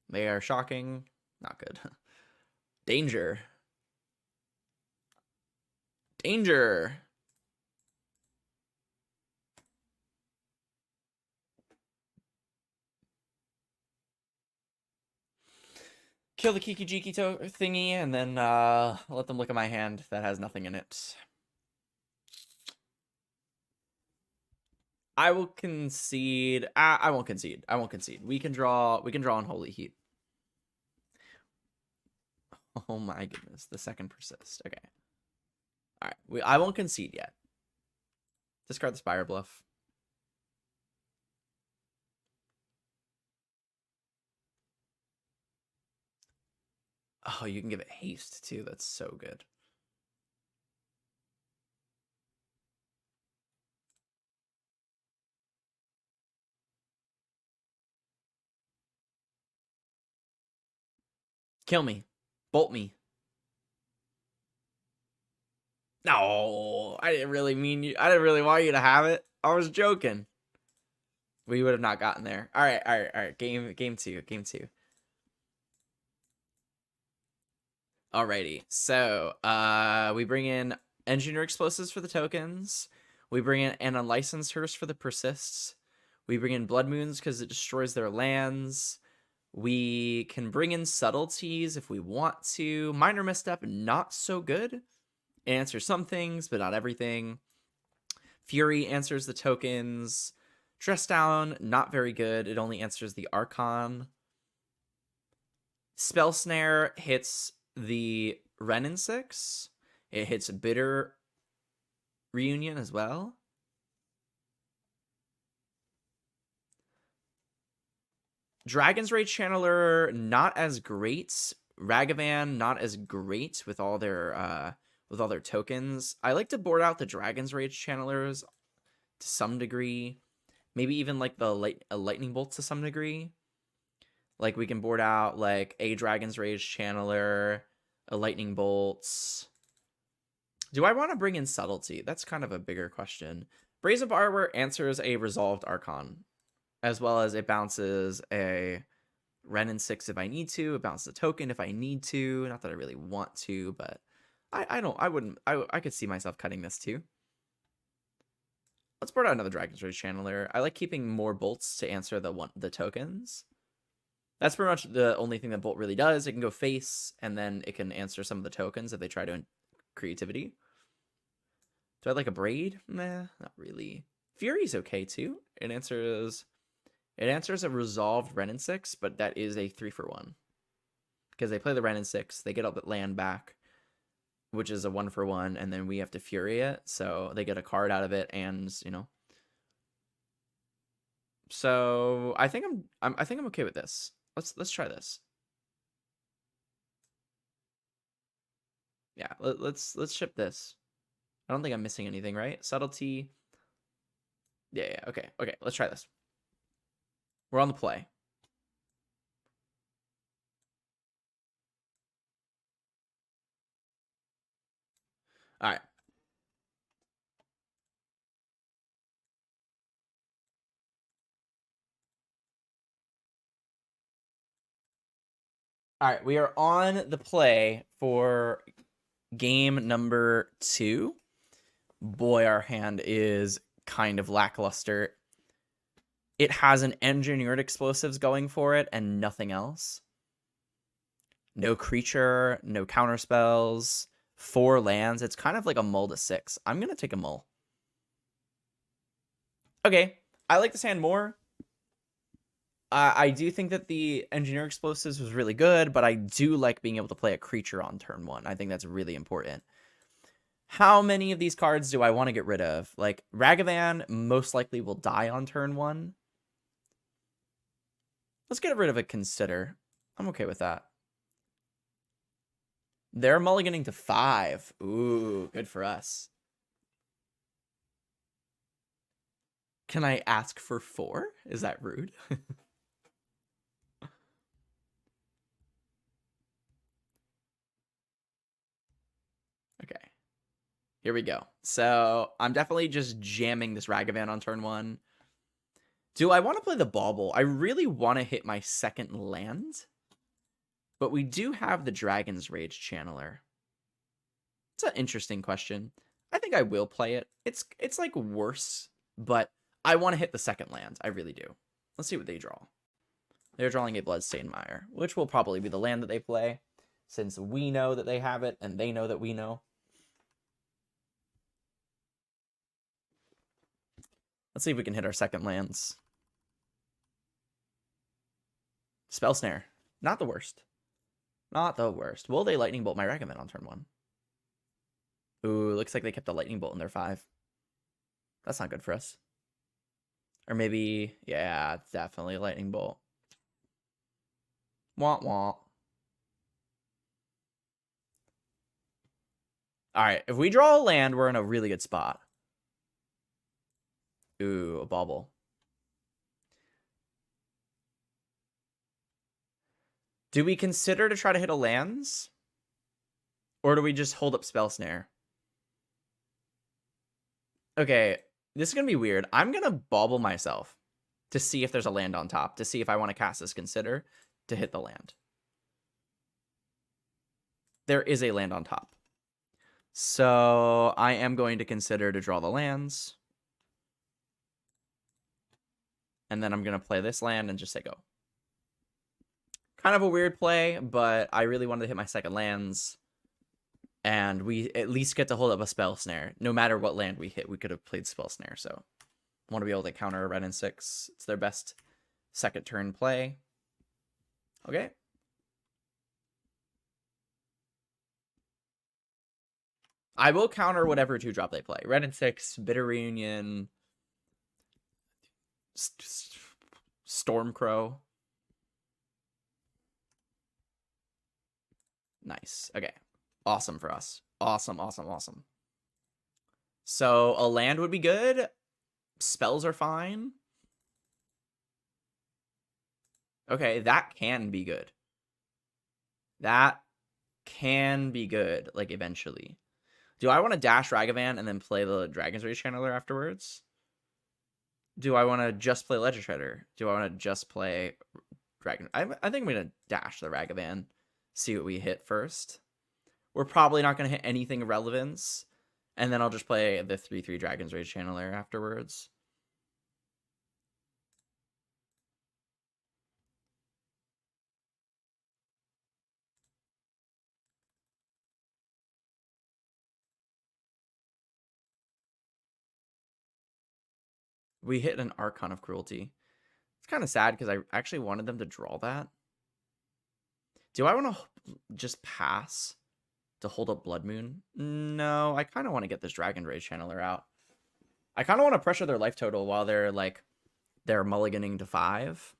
They are shocking. Not good. Danger. Danger. Kill the Kiki Jiki thingy, and then let them look at my hand that has nothing in it. I will concede. I won't concede. I won't concede. We can draw Unholy Heat. Oh my goodness. The second persist. Okay. All right. I won't concede yet. Discard the Spire Bluff. Oh, you can give it haste too. That's so good. Kill me. Bolt me. No, I didn't really mean you. I didn't really want you to have it. I was joking. We would have not gotten there. All right, all right, all right. Game two. Game 2. Alrighty. So, we bring in Engineer Explosives for the tokens. We bring in an Unlicensed Hearse for the persists. We bring in Blood Moons because it destroys their lands. We can bring in Subtleties if we want to. Minor Misstep, not so good. It answers some things, but not everything. Fury answers the tokens. Dress Down, not very good. It only answers the Archon. Spell Snare hits the Ren and 6. It hits Bitter Reunion as well. Dragon's Rage Channeler, not as great Ragavan, not as great with all their tokens. I like to board out the Dragon's Rage channelers to some degree. Maybe even like the lightning bolts to some degree. Like we can board out like a Dragon's Rage channeler, a lightning bolts. Do I want to bring in subtlety? That's kind of a bigger question. Brazen Borrower answers a resolved Archon, as well as it bounces a Renin 6 if I need to. It bounces a token if I need to. Not that I really want to, but I could see myself cutting this too. Let's board out another Dragon's Rage channeler. I like keeping more bolts to answer the tokens. That's pretty much the only thing that bolt really does. It can go face, and then it can answer some of the tokens if they try to creativity. Do I like a braid? Nah, not really. Fury's okay too. It answers a resolved Renin 6, but that is a 3-for-1. Because they play the Renin 6, they get all that land back, which is a 1-for-1, and then we have to Fury it, so they get a card out of it, and you know. So I think I'm okay with this. Let's try this. Yeah, let's ship this. I don't think I'm missing anything, right? Subtlety. Yeah, okay, let's try this. We're on the play. All right. All right, we are on the play for game number 2. Boy, our hand is kind of lackluster. It has an engineered explosives going for it and nothing else. No creature, no counter spells, 4 lands. It's kind of like a mull to 6. I'm going to take a mull. Okay, I like this hand more. I do think that the engineer explosives was really good, but I do like being able to play a creature on turn 1. I think that's really important. How many of these cards do I want to get rid of? Like, Ragavan most likely will die on turn 1. Let's get rid of a Consider. I'm okay with that. They're mulliganing to 5. Ooh, good for us. Can I ask for 4? Is that rude? Okay. Here we go. So I'm definitely just jamming this Ragavan on turn 1. Do I want to play the Bauble? I really want to hit my second land. But we do have the Dragon's Rage Channeler. It's an interesting question. I think I will play it. It's like worse, but I want to hit the second land. I really do. Let's see what they draw. They're drawing a Bloodstained Mire, which will probably be the land that they play, since we know that they have it, and they know that we know. Let's see if we can hit our second lands. Spell Snare. Not the worst. Not the worst. Will they Lightning Bolt my Ragavan on turn 1? Ooh, looks like they kept a Lightning Bolt in their 5. That's not good for us. Or maybe, yeah, definitely a Lightning Bolt. Wah wah. Alright, if we draw a land, we're in a really good spot. Ooh, a Bauble. Do we consider to try to hit a lands? Or do we just hold up Spell Snare? Okay, this is going to be weird. I'm going to Bauble myself to see if there's a land on top, to see if I want to cast this Consider to hit the land. There is a land on top. So I am going to consider to draw the lands. And then I'm going to play this land and just say go. Kind of a weird play, but I really wanted to hit my second lands. And we at least get to hold up a Spell Snare. No matter what land we hit, we could have played Spell Snare. So I want to be able to counter a Renin 6. It's their best second turn play. Okay. I will counter whatever 2-drop they play. Renin 6, Bitter Reunion, Stormcrow. Nice. Okay. Awesome for us. Awesome, awesome, awesome. So a land would be good. Spells are fine. Okay, that can be good. That can be good, like, eventually. Do I want to dash Ragavan and then play the Dragon's Rage Channeler afterwards? Do I want to just play Ledger Shredder? Do I want to just play Dragon? I think I'm going to dash the Ragavan, see what we hit first. We're probably not going to hit anything of relevance, and then I'll just play the 3/3 Dragon's Rage Channeler afterwards. We hit an Archon of Cruelty. It's kind of sad because I actually wanted them to draw that. Do I want to just pass to hold up Blood Moon? No, I kind of want to get this Dragon Rage Channeler out. I kind of want to pressure their life total while they're mulliganing to 5.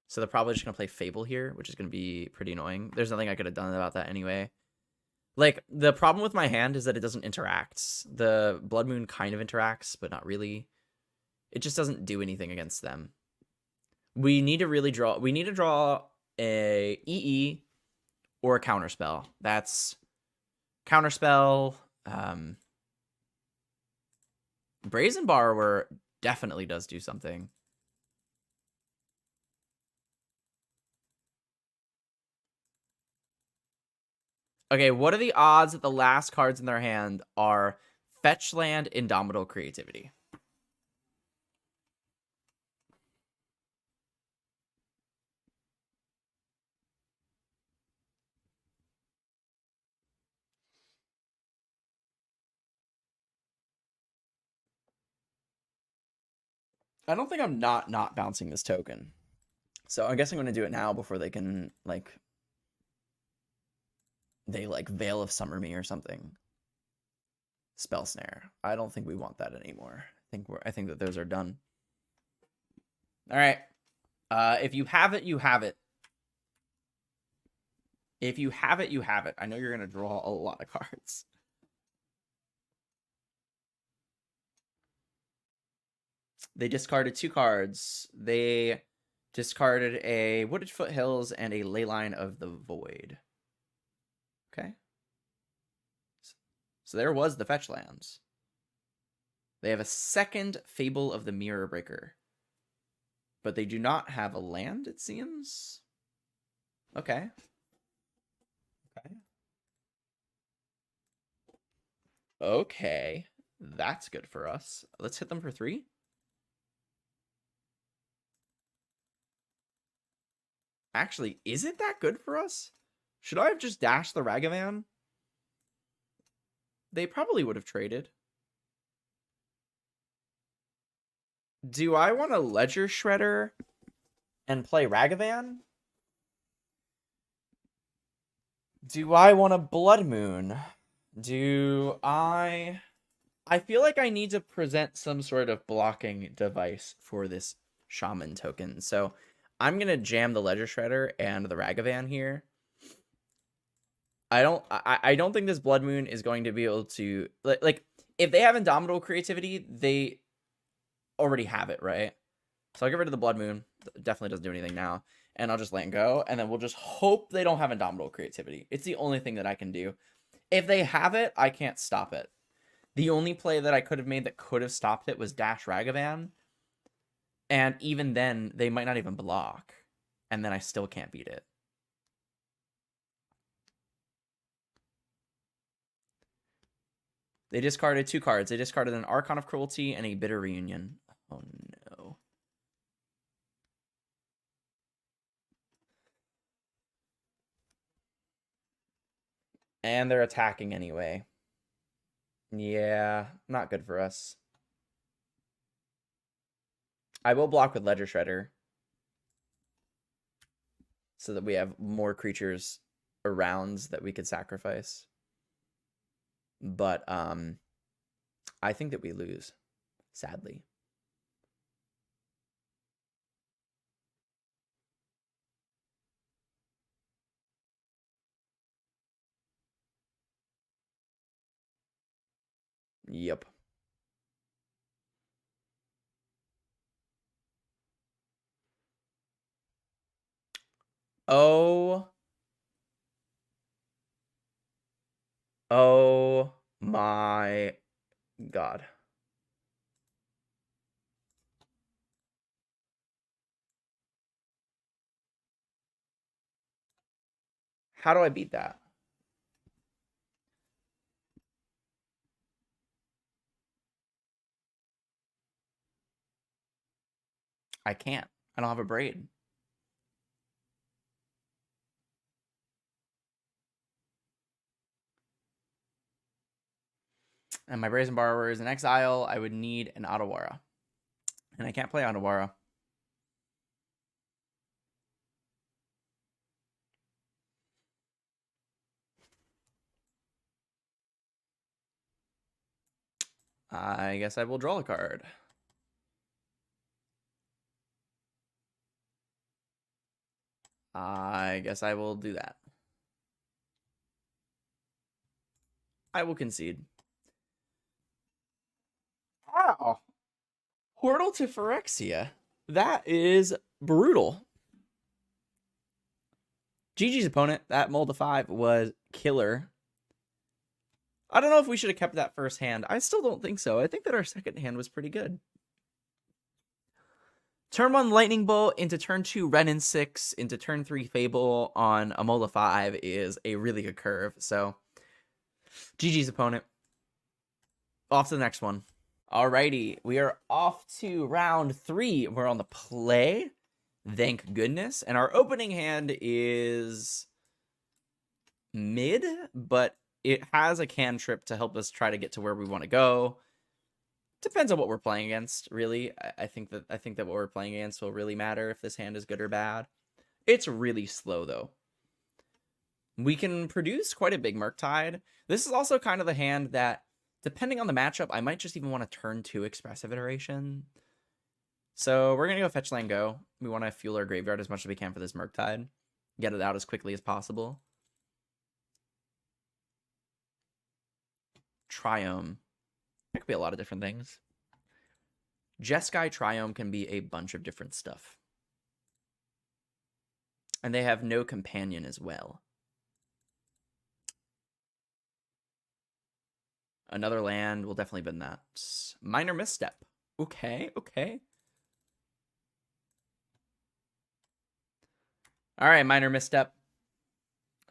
So they're probably just going to play Fable here, which is going to be pretty annoying. There's nothing I could have done about that anyway. Like, the problem with my hand is that it doesn't interact. The Blood Moon kind of interacts, but not really. It just doesn't do anything against them. We need to really draw... We need to draw a EE or a Counterspell. That's... Counterspell... Brazen Borrower definitely does do something. Okay, what are the odds that the last cards in their hand are Fetch Land, Indomitable Creativity? I don't think I'm not bouncing this token. So I guess I'm going to do it now before they can, like... They, like, Veil of Summer me or something. Spell Snare. I don't think we want that anymore. I think that those are done. All right. If you have it, you have it. If you have it, you have it. I know you're going to draw a lot of cards. They discarded 2 cards. They discarded a Wooded Foothills and a Leyline of the Void. Okay. So there was the fetch lands. They have a second Fable of the Mirror Breaker. But they do not have a land, it seems. Okay. Okay. Okay. That's good for us. Let's hit them for 3. Actually, is it that good for us? Should I have just dashed the Ragavan? They probably would have traded. Do I want a Ledger Shredder and play Ragavan? Do I want a Blood Moon? I feel like I need to present some sort of blocking device for this Shaman token. So I'm going to jam the Ledger Shredder and the Ragavan here. I don't think this Blood Moon is going to be able to... Like, if they have Indomitable Creativity, they already have it, right? So I'll get rid of the Blood Moon. Definitely doesn't do anything now. And I'll just let go. And then we'll just hope they don't have Indomitable Creativity. It's the only thing that I can do. If they have it, I can't stop it. The only play that I could have made that could have stopped it was Dash Ragavan. And even then, they might not even block. And then I still can't beat it. They discarded 2 cards. They discarded an Archon of Cruelty and a Bitter Reunion. Oh, no. And they're attacking anyway. Yeah, not good for us. I will block with Ledger Shredder. So that we have more creatures around that we could sacrifice. But I think that we lose. sadly. Yep. Oh. Oh my God. How do I beat that? I can't. I don't have a braid. And my Brazen Borrower is in exile. I would need an Otawara. And I can't play Otawara. I guess I will draw a card. I guess I will do that. I will concede. Wow. Portal to Phyrexia. That is brutal. GG's opponent, that mold of 5 was killer. I don't know if we should have kept that first hand. I still don't think so. I think that our second hand was pretty good. Turn 1 Lightning Bolt into turn 2 Ren and 6 into turn 3 Fable on a mold of 5 is a really good curve. So, GG's opponent. Off to the next one. Alrighty, we are off to round 3. We're on the play. Thank goodness. And our opening hand is mid, but it has a cantrip to help us try to get to where we want to go. Depends on what we're playing against, really. I think that what we're playing against will really matter if this hand is good or bad. It's really slow, though. We can produce quite a big Murktide. This is also kind of the hand that, depending on the matchup, I might just even want to turn 2 Expressive Iteration. So we're going to go fetch land go. We want to fuel our graveyard as much as we can for this Murktide. Get it out as quickly as possible. Triome. That could be a lot of different things. Jeskai Triome can be a bunch of different stuff. And they have no companion as well. Another land will definitely been that. Minor Misstep. Okay, okay. All right, Minor Misstep.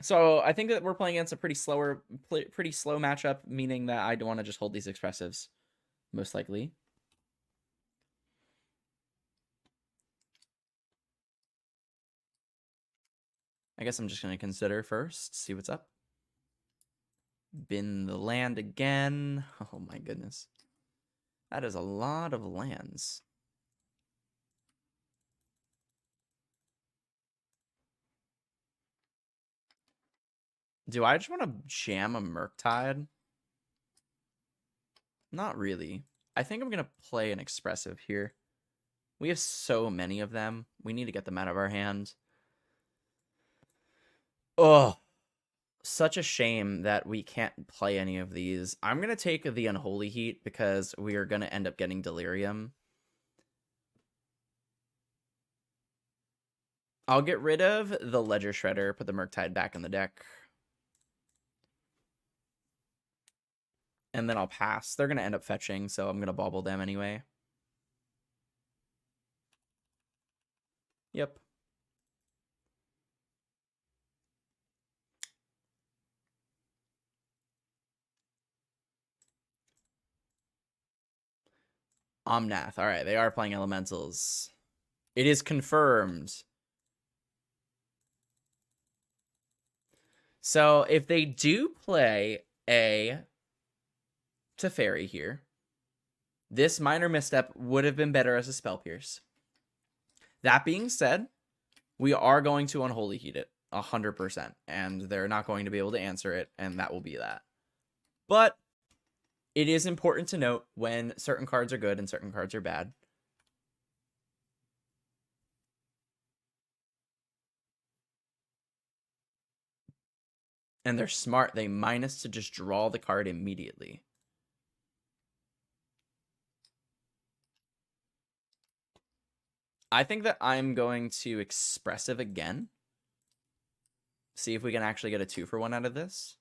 So I think that we're playing against a pretty slow matchup, meaning that I don't want to just hold these expressives, most likely. I guess I'm just going to consider first, see what's up. Bin the land again. Oh my goodness. That is a lot of lands. Do I just want to jam a Murktide? Not really. I think I'm going to play an expressive here. We have so many of them. We need to get them out of our hand. Oh, such a shame that we can't play any of these. I'm going to take the Unholy Heat because we are going to end up getting Delirium. I'll get rid of the Ledger Shredder, put the Murktide back in the deck. And then I'll pass. They're going to end up fetching, so I'm going to bobble them anyway. Yep. Omnath. All right, they are playing elementals. It is confirmed. So if they do play a Teferi here, this Minor Misstep would have been better as a Spell Pierce. That being said, we are going to Unholy Heat it 100%, and they're not going to be able to answer it, and that will be that. But It is important to note when certain cards are good and certain cards are bad. And they're smart. They minus to just draw the card immediately. I think that I'm going to expressive again. See if we can actually get a 2-for-1 out of this.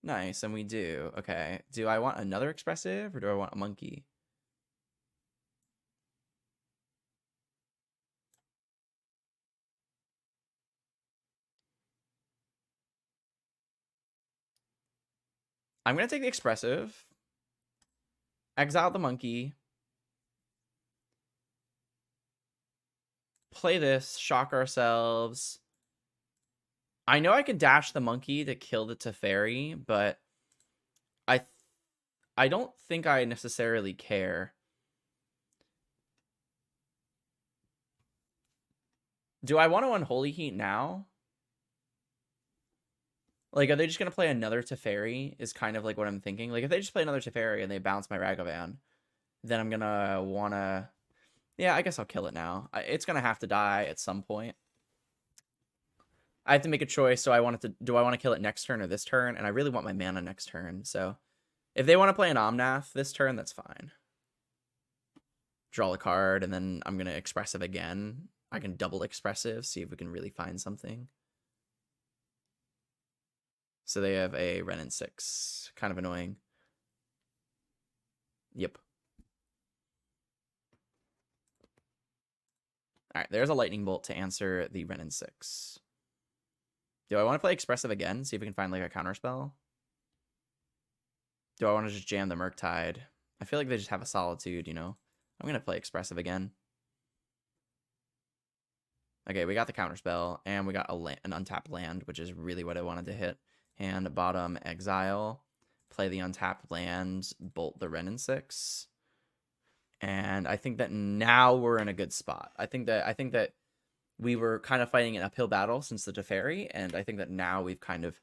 Nice, and we do. Okay. Do I want another expressive or do I want a monkey? I'm going to take the expressive. Exile the monkey. Play this. Shock ourselves. I know I can dash the monkey to kill the Teferi, but I don't think I necessarily care. Do I want to Unholy Heat now? Like, are they just going to play another Teferi is kind of like what I'm thinking. Like, if they just play another Teferi and they bounce my Ragavan, then I'm going to want to... Yeah, I guess I'll kill it now. It's going to have to die at some point. I have to make a choice. So do I want to kill it next turn or this turn? And I really want my mana next turn. So if they want to play an Omnath this turn, that's fine. Draw a card, and then I'm going to expressive again. I can double expressive, see if we can really find something. So they have a Renin 6. Kind of annoying. Yep. All right, there's a Lightning Bolt to answer the Renin 6. Do I want to play expressive again? See if we can find like a counterspell? Do I want to just jam the Murktide? I feel like they just have a Solitude, you know? I'm going to play expressive again. Okay, we got the counterspell, and we got an untapped land, which is really what I wanted to hit. Hand, bottom, exile. Play the untapped land, bolt the Renin 6. And I think that now we're in a good spot. I think that we were kind of fighting an uphill battle since the Teferi, and I think that now we've kind of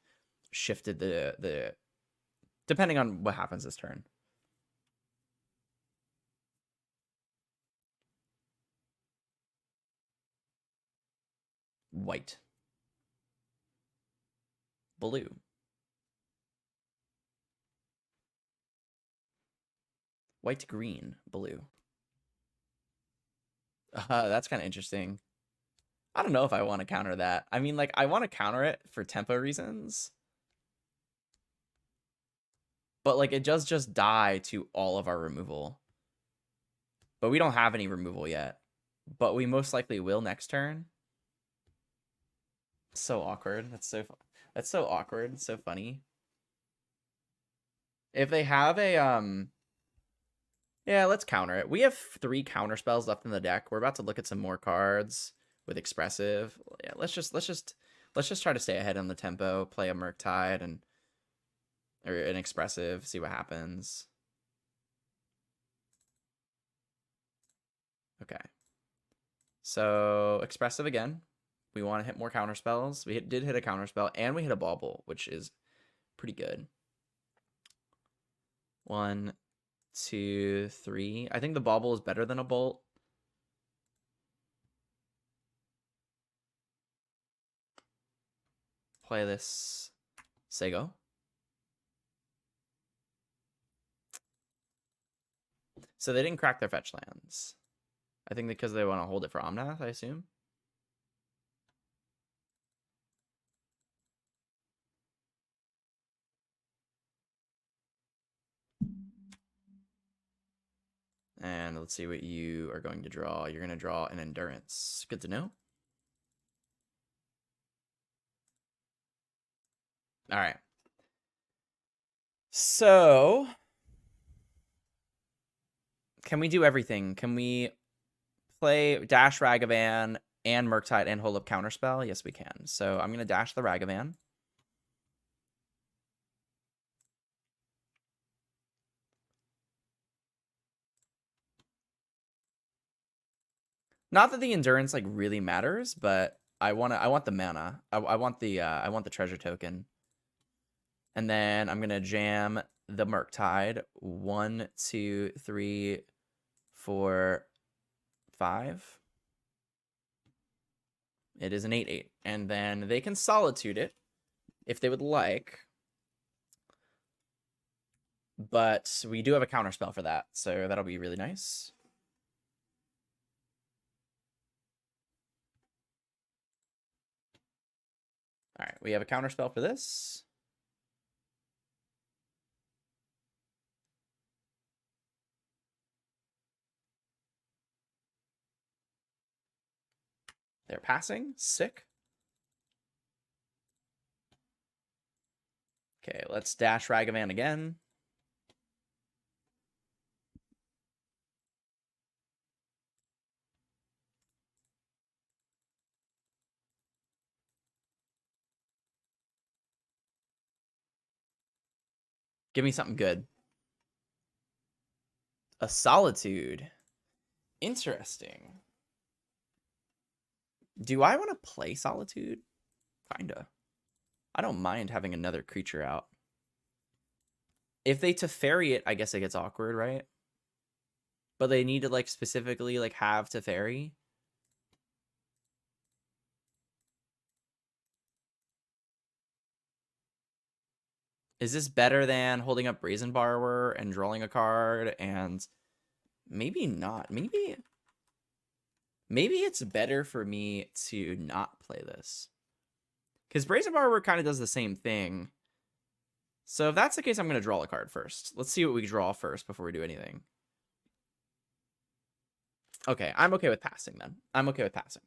shifted the depending on what happens this turn. White. Blue. White, green, blue. That's kind of interesting. I don't know if I want to counter that. I mean, like, I want to counter it for tempo reasons. But, like, it does just die to all of our removal. But we don't have any removal yet. But we most likely will next turn. So awkward. That's so awkward. So funny. If they have a yeah, let's counter it. We have 3 counter spells left in the deck. We're about to look at some more cards with expressive. Yeah, let's just try to stay ahead on the tempo, play a Murktide or an expressive, see what happens. Okay. So, expressive again. We want to hit more counter spells. We did hit a counter spell, and we hit a bauble, which is pretty good. 1, 2, 3. I think the bauble is better than a bolt. Play this Sego. So they didn't crack their fetch lands. I think because they want to hold it for Omnath, I assume. And let's see what you are going to draw. You're going to draw an Endurance. Good to know. All right. So, can we do everything? Can we play Dash Ragavan and Murktide and hold up Counterspell? Yes, we can. So I'm going to dash the Ragavan. Not that the Endurance like really matters, but I want the mana. I want the treasure token. And then I'm going to jam the murktide. 1, 2, 3, 4, 5. It is an 8/8. And then they can solitude it if they would like. But we do have a counterspell for that, so that'll be really nice. All right, we have a counterspell for this. They're passing. Sick. Okay, let's dash Ragavan again. Give me something good. A solitude. Interesting. Do I want to play solitude? Kinda. I don't mind having another creature out. If they Teferi it, I guess it gets awkward, right? But they need to like specifically like have Teferi. Is this better than holding up Brazen Borrower and drawing a card? And maybe not. Maybe it's better for me to not play this. Because Brazen Borrower kind of does the same thing. So if that's the case, I'm going to draw a card first. Let's see what we draw first before we do anything. Okay, I'm okay with passing then. I'm okay with passing.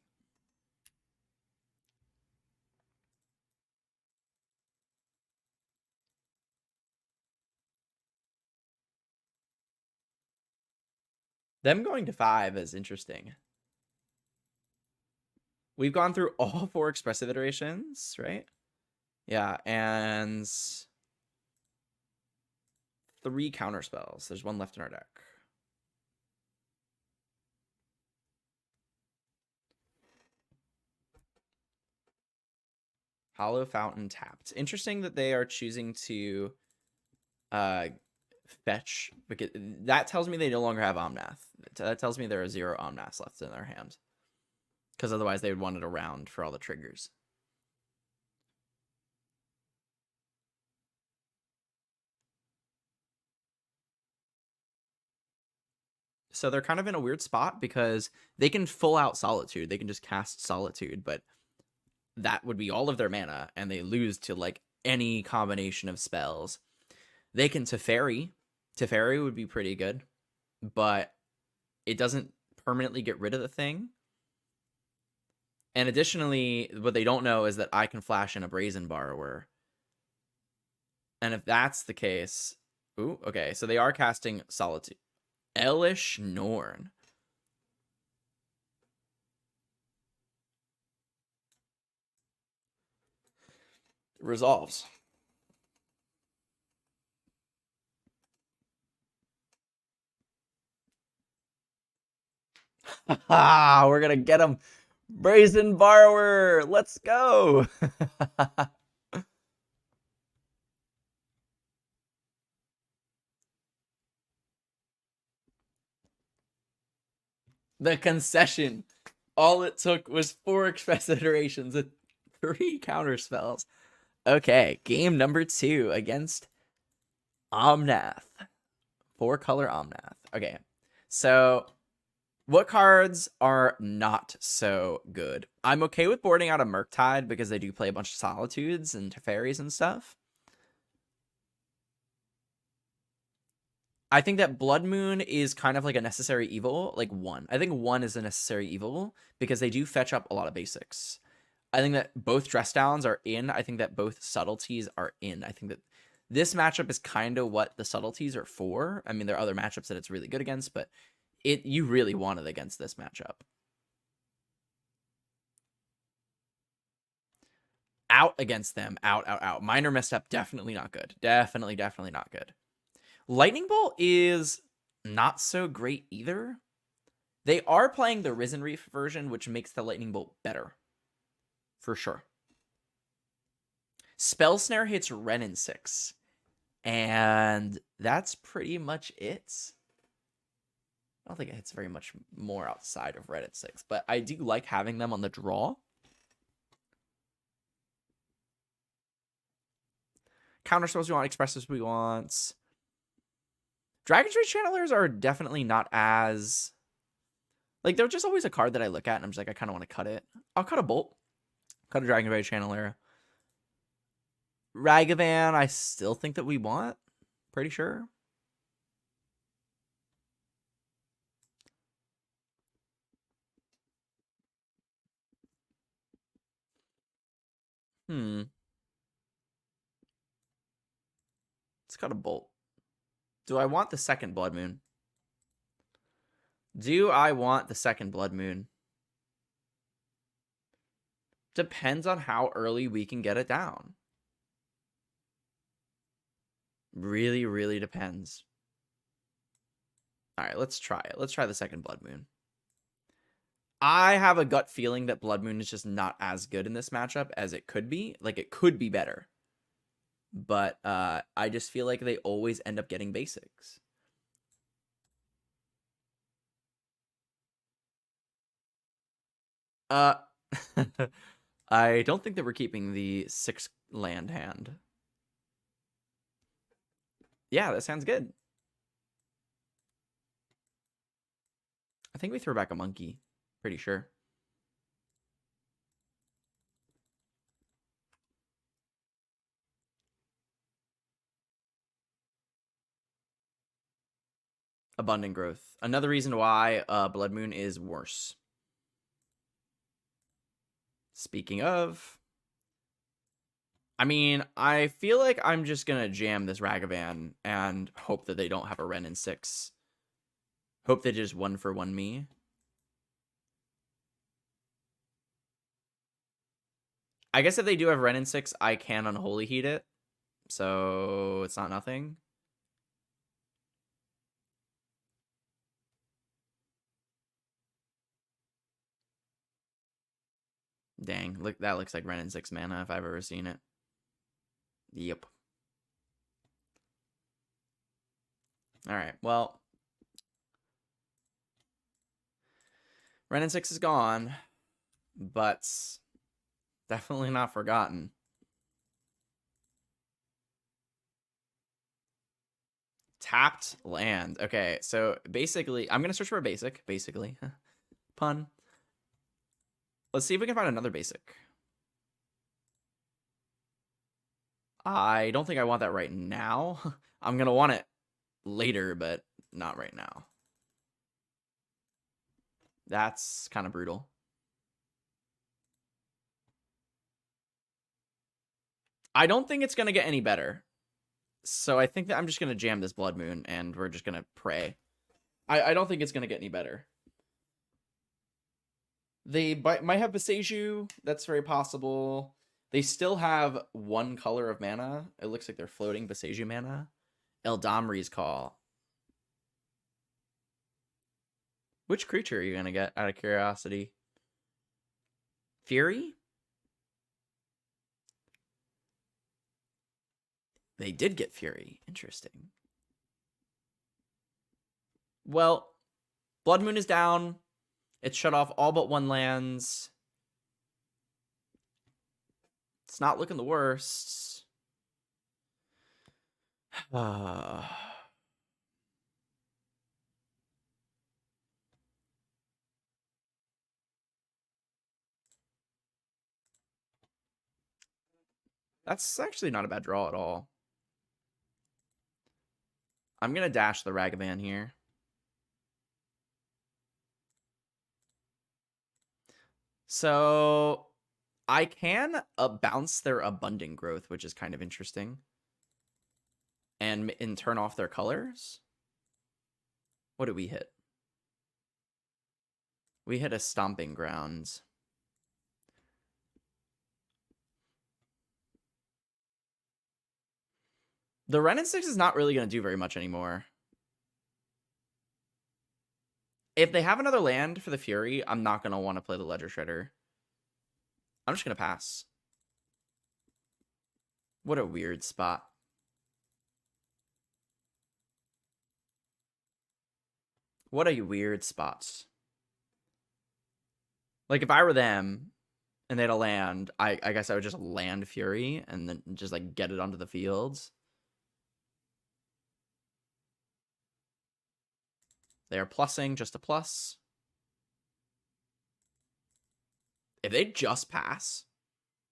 Them going to 5 is interesting. We've gone through all 4 expressive iterations, right? Yeah, and 3 counterspells. There's 1 left in our deck. Hollow Fountain tapped. Interesting that they are choosing to fetch, because that tells me they no longer have Omnath. That tells me there are 0 Omnaths left in their hand. Because otherwise they would want it around for all the triggers. So they're kind of in a weird spot because they can full out Solitude. They can just cast Solitude, but that would be all of their mana, and they lose to like any combination of spells. They can Teferi. Teferi would be pretty good, but it doesn't permanently get rid of the thing. And additionally, what they don't know is that I can flash in a Brazen Borrower. And if that's the case... Ooh, okay, so they are casting Solitude. Elish Norn. Resolves. We're gonna get him. Brazen Borrower. Let's go. The concession. All it took was 4 expressive iterations and 3 counterspells. Okay, game number 2 against Omnath. 4-color Omnath. Okay, so what cards are not so good? I'm okay with boarding out a Murktide because they do play a bunch of Solitudes and Teferis and stuff. I think that Blood Moon is kind of like a necessary evil, like 1. I think 1 is a necessary evil because they do fetch up a lot of basics. I think that both Dress Downs are in. I think that both Subtleties are in. I think that this matchup is kind of what the Subtleties are for. I mean, there are other matchups that it's really good against, but you really want it against this matchup. Out against them. Out. Minor misstep, definitely not good. Definitely not good. Lightning Bolt is not so great either. They are playing the Risen Reef version, which makes the Lightning Bolt better. For sure. Spell Snare hits Ren in 6. And that's pretty much it. I don't think it hits very much more outside of red at 6, but I do like having them on the draw. Counter spells we want, expressives we want. Dragon's Rage Channelers are definitely not as... Like, they're just always a card that I look at, and I'm just like, I kind of want to cut it. I'll cut a Bolt. Cut a Dragon's Rage Channeler. Ragavan, I still think that we want. Pretty sure. Let's cut a Bolt. Do I want the second Blood Moon? Do I want the second Blood Moon? Depends on how early we can get it down. Really, really depends. All right, let's try it. Let's try the second Blood Moon. I have a gut feeling that Blood Moon is just not as good in this matchup as it could be. Like, it could be better. But I just feel like they always end up getting basics. I don't think that we're keeping the 6 land hand. Yeah, that sounds good. I think we throw back a monkey. Pretty sure. Abundant growth. Another reason why Blood Moon is worse. Speaking of... I mean, I feel like I'm just going to jam this Ragavan and hope that they don't have a Ren in 6. Hope they just 1-for-1 me. I guess if they do have Ren in 6, I can Unholy Heat it. So it's not nothing. Dang, look, that looks like Ren in 6 mana if I've ever seen it. Yep. All right, well. Ren in 6 is gone, but definitely not forgotten. Tapped land. Okay, so basically, I'm going to search for a basic, basically. Pun. Let's see if we can find another basic. I don't think I want that right now. I'm going to want it later, but not right now. That's kind of brutal. I don't think it's going to get any better. So I think that I'm just going to jam this Blood Moon, and we're just going to pray. I don't think it's going to get any better. They might have Beseju. That's very possible. They still have 1 color of mana. It looks like they're floating Beseju mana. Eldamri's Call. Which creature are you going to get, out of curiosity? Fury? They did get Fury. Interesting. Well, Blood Moon is down. It's shut off all but 1 lands. It's not looking the worst. That's actually not a bad draw at all. I'm going to dash the Ragavan here. So I can bounce their Abundant Growth, which is kind of interesting. And turn off their colors. What did we hit? We hit a Stomping Grounds. The Ren in 6 is not really going to do very much anymore. If they have another land for the Fury, I'm not going to want to play the Ledger Shredder. I'm just going to pass. What a weird spot. What a weird spot. Like, if I were them and they had a land, I guess I would just land Fury and then just, like, get it onto the fields. They are plussing, just a plus. If they just pass,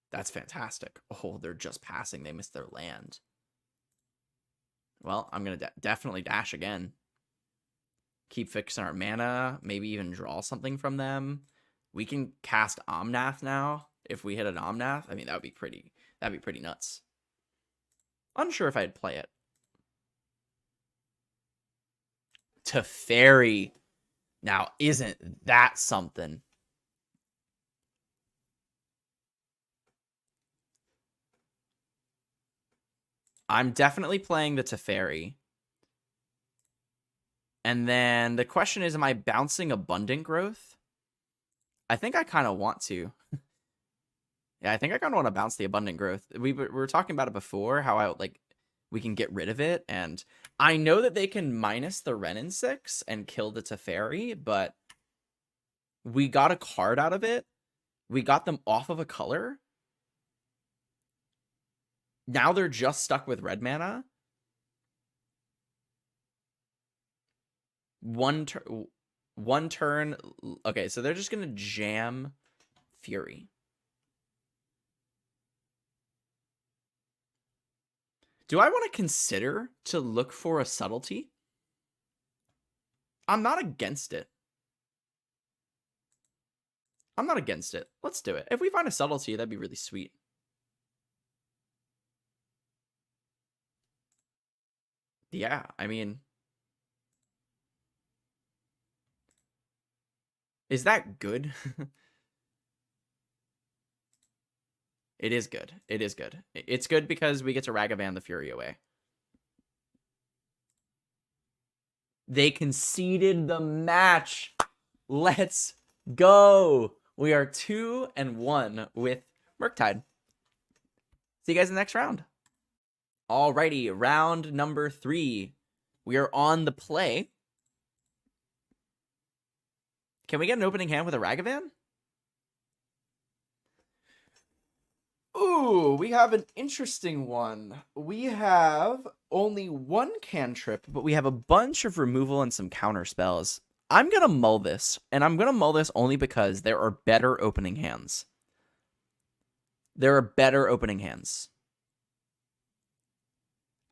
that's fantastic. Oh, they're just passing. They missed their land. Well, I'm going to definitely dash again. Keep fixing our mana. Maybe even draw something from them. We can cast Omnath now. If we hit an Omnath, I mean, that'd be pretty nuts. Unsure if I'd play it. Teferi. Now, isn't that something? I'm definitely playing the Teferi. And then the question is, am I bouncing Abundant Growth? I think I kind of want to. Yeah, I think I kind of want to bounce the Abundant Growth. We were talking about it before, how we can get rid of it. And I know that they can minus the Renin 6 and kill the Teferi, but we got a card out of it. We got them off of a color. Now they're just stuck with red mana. One turn. Okay, so they're just going to jam Fury. Do I want to consider to look for a subtlety? I'm not against it. I'm not against it. Let's do it. If we find a subtlety, that'd be really sweet. Yeah, I mean... Is that good? It is good. It is good. It's good because we get to Ragavan the Fury away. They conceded the match. Let's go. We are 2-1 with Murktide. See you guys in the next round. Alrighty, round number 3. We are on the play. Can we get an opening hand with a Ragavan? Ooh, we have an interesting one. We have only one cantrip, but we have a bunch of removal and some counter spells. I'm going to mull this, and I'm going to mull this only because there are better opening hands. There are better opening hands.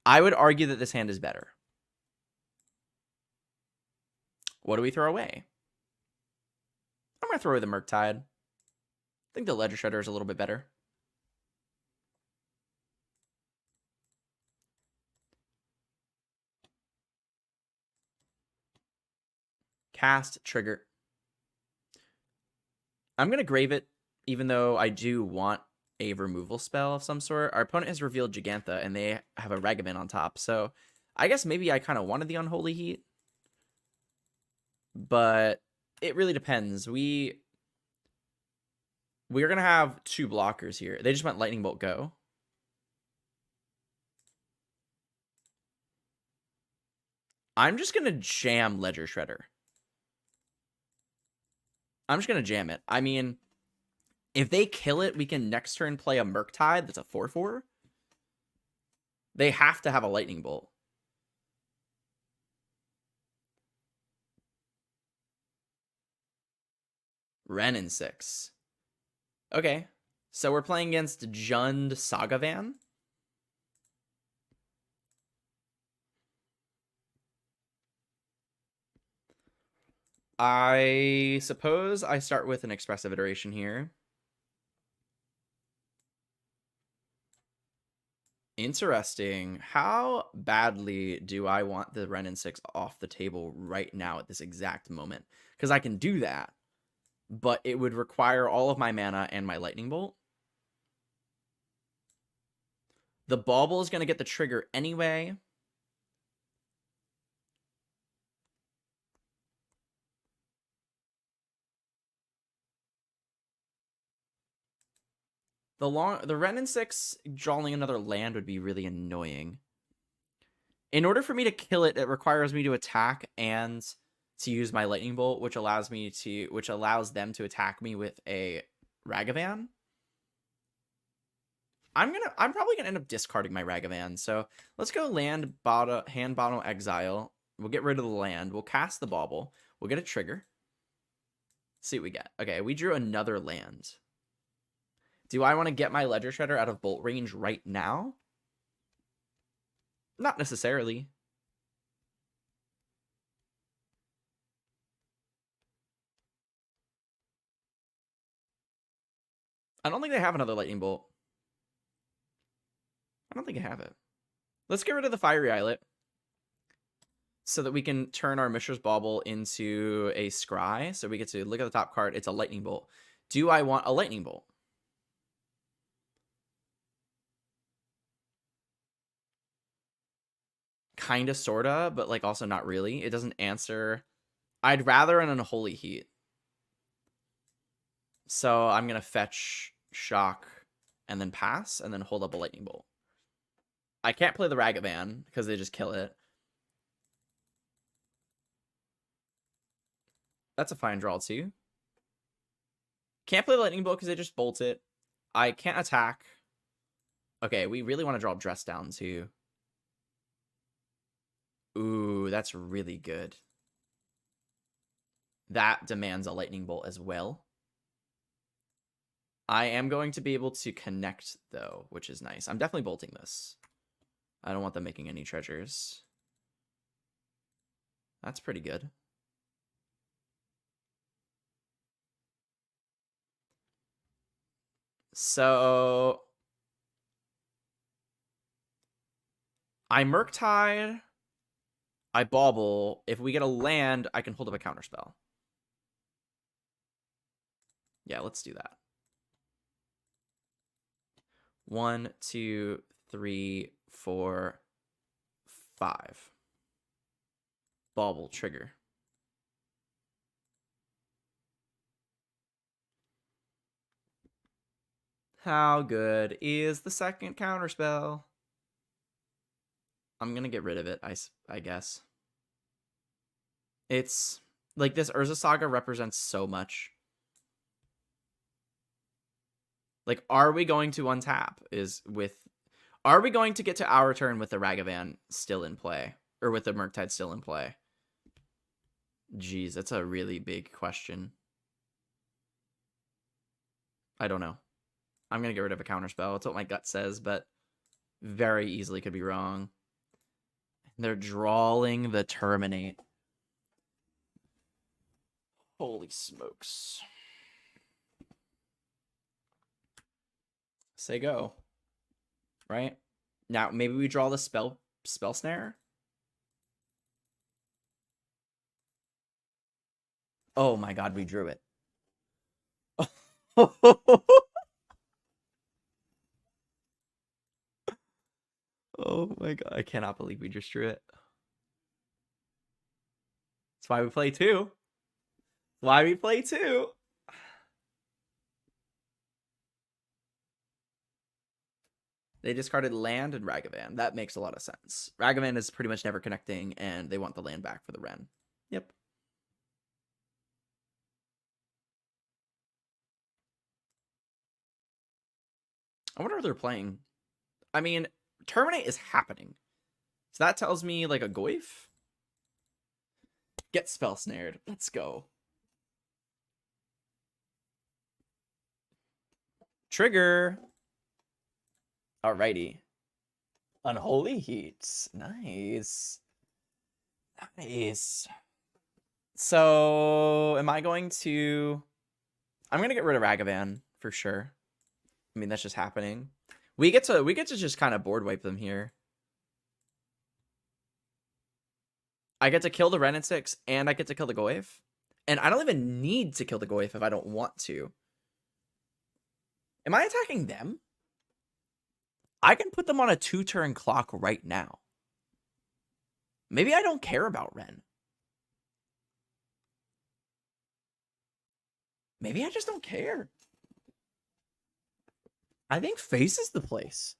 I would argue that this hand is better. What do we throw away? I'm going to throw away the Murktide. I think the Ledger Shredder is a little bit better. Cast, trigger. I'm going to grave it, even though I do want a removal spell of some sort. Our opponent has revealed Gigantha, and they have a Ragavan on top. So I guess maybe I kind of wanted the Unholy Heat. But it really depends. We're going to have 2 blockers here. They just went Lightning Bolt go. I'm just going to jam Ledger Shredder. I'm just going to jam it. I mean, if they kill it, we can next turn play a Murktide that's a 4/4. They have to have a Lightning Bolt. Renin 6. Okay, so we're playing against Jund Sagavan. I suppose I start with an expressive iteration here. Interesting. How badly do I want the Renin 6 off the table right now at this exact moment? Because I can do that, but it would require all of my mana and my Lightning Bolt. The Bauble is going to get the trigger anyway. The Renin 6 drawing another land would be really annoying. In order for me to kill it, it requires me to attack and to use my lightning bolt, which allows them to attack me with a Ragavan. I'm probably gonna end up discarding my Ragavan. So let's go hand bottle exile. We'll get rid of the land. We'll cast the bauble. We'll get a trigger. See what we get. Okay, we drew another land. Do I want to get my Ledger Shredder out of bolt range right now? Not necessarily. I don't think they have another lightning bolt. I don't think I have it. Let's get rid of the Fiery Islet so that we can turn our Mishra's Bauble into a Scry. So we get to look at the top card. It's a lightning bolt. Do I want a lightning bolt? Kinda, sorta, but like also not really. It doesn't answer. I'd rather an Unholy Heat. So I'm going to fetch, shock, and then pass, and then hold up a lightning bolt. I can't play the Ragavan because they just kill it. That's a fine draw too. Can't play the lightning bolt because they just bolt it. I can't attack. Okay, we really want to draw Dress Down too. Ooh, that's really good. That demands a lightning bolt as well. I am going to be able to connect, though, which is nice. I'm definitely bolting this. I don't want them making any treasures. That's pretty good. So I Murktide. I bauble. If we get a land, I can hold up a counterspell. Yeah, let's do that. 1, 2, 3, 4, 5. Bauble, trigger. How good is the second counterspell? I'm gonna get rid of it, I guess. It's like this Urza Saga represents so much. Like, are we going to untap? Are we going to get to our turn with the Ragavan still in play? Or with the Murktide still in play? Jeez, that's a really big question. I don't know. I'm going to get rid of a counterspell. That's what my gut says, but very easily could be wrong. They're drawing the Terminate. Holy smokes. Say go. Right? Now, maybe we draw the spell snare. Oh my god, we drew it. Oh my god, I cannot believe we just drew it. That's why we play 2. Why we play 2. They discarded land and Ragavan. That makes a lot of sense. Ragavan is pretty much never connecting, and they want the land back for the Wrenn. Yep. I wonder what they're playing. I mean, Terminate is happening. So that tells me, like, a Goyf? Get spell snared. Let's go. Trigger. Alrighty. Unholy Heats. Nice. Nice. So, am I going to... I'm going to get rid of Ragavan, for sure. I mean, that's just happening. We get to just kind of board wipe them here. I get to kill the Wrenn at 6, and I get to kill the Goyf. And I don't even need to kill the Goyf if I don't want to. Am I attacking them? I can put them on a 2-turn clock right now. Maybe I don't care about Wrenn. Maybe I just don't care. I think face is the place.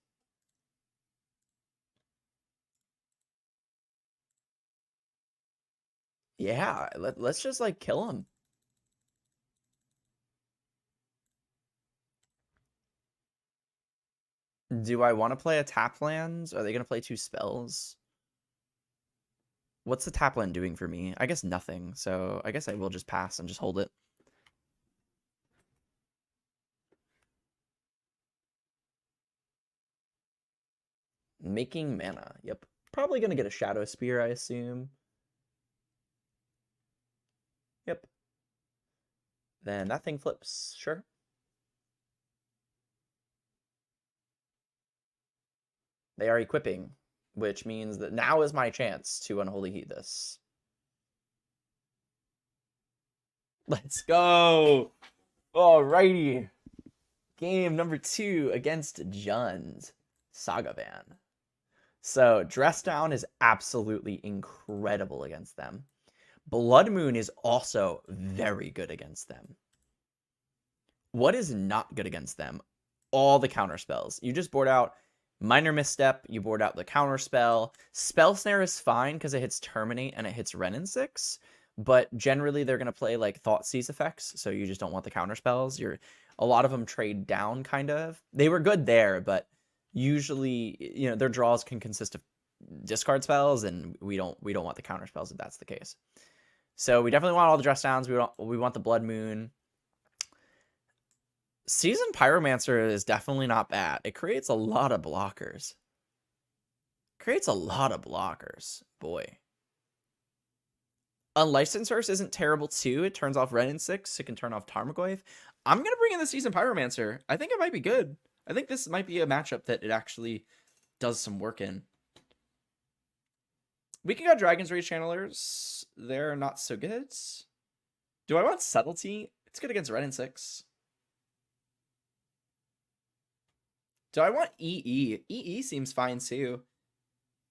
Yeah, let's just like kill him. Do I want to play a tap land? Are they going to play 2 spells? What's the tap land doing for me? I guess nothing. So I guess I will just pass and just hold it. Making mana. Yep. Probably going to get a Shadow Spear, I assume. Yep. Then that thing flips. Sure. They are equipping, which means that now is my chance to Unholy Heat this. Let's go. Alrighty. Game number 2 against Jund. Saga Ban. So Dress Down is absolutely incredible against them. Blood Moon is also very good against them. What is not good against them? All the counter spells. You just board out Minor Misstep, you board out the counter spell. Spell Snare is fine because it hits Terminate and it hits Renin 6, but generally they're going to play like Thoughtseize effects, so you just don't want the counter spells. A lot of them trade down, kind of. They were good there, but usually, you know, their draws can consist of discard spells, and we don't want the counter spells if that's the case. So we definitely want all the Dress Downs. We want the Blood Moon. Seasoned Pyromancer is definitely not bad. It creates a lot of blockers. Boy. Unlicensed Source isn't terrible too. It turns off Renin 6. It can turn off Tarmogoyf. I'm going to bring in the Seasoned Pyromancer. I think it might be good. I think this might be a matchup that it actually does some work in. We can go Dragon's Rage Channelers. They're not so good. Do I want Subtlety? It's good against Renin 6. Do I want EE? EE seems fine too.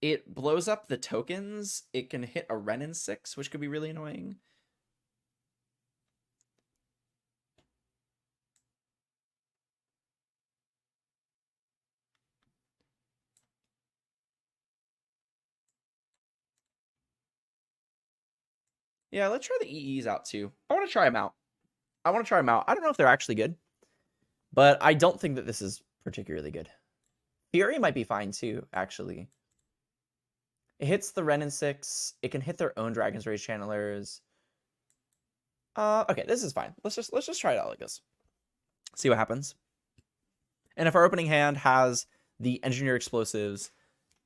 It blows up the tokens. It can hit a Renin 6, which could be really annoying. Yeah, let's try the EEs out too. I want to try them out. I don't know if they're actually good, but I don't think that this is particularly good. Fury might be fine too, actually. It hits the Renin 6. It can hit their own Dragon's Rage Channelers. Okay, this is fine. Let's just try it out like this. See what happens. And if our opening hand has the Engineer Explosives,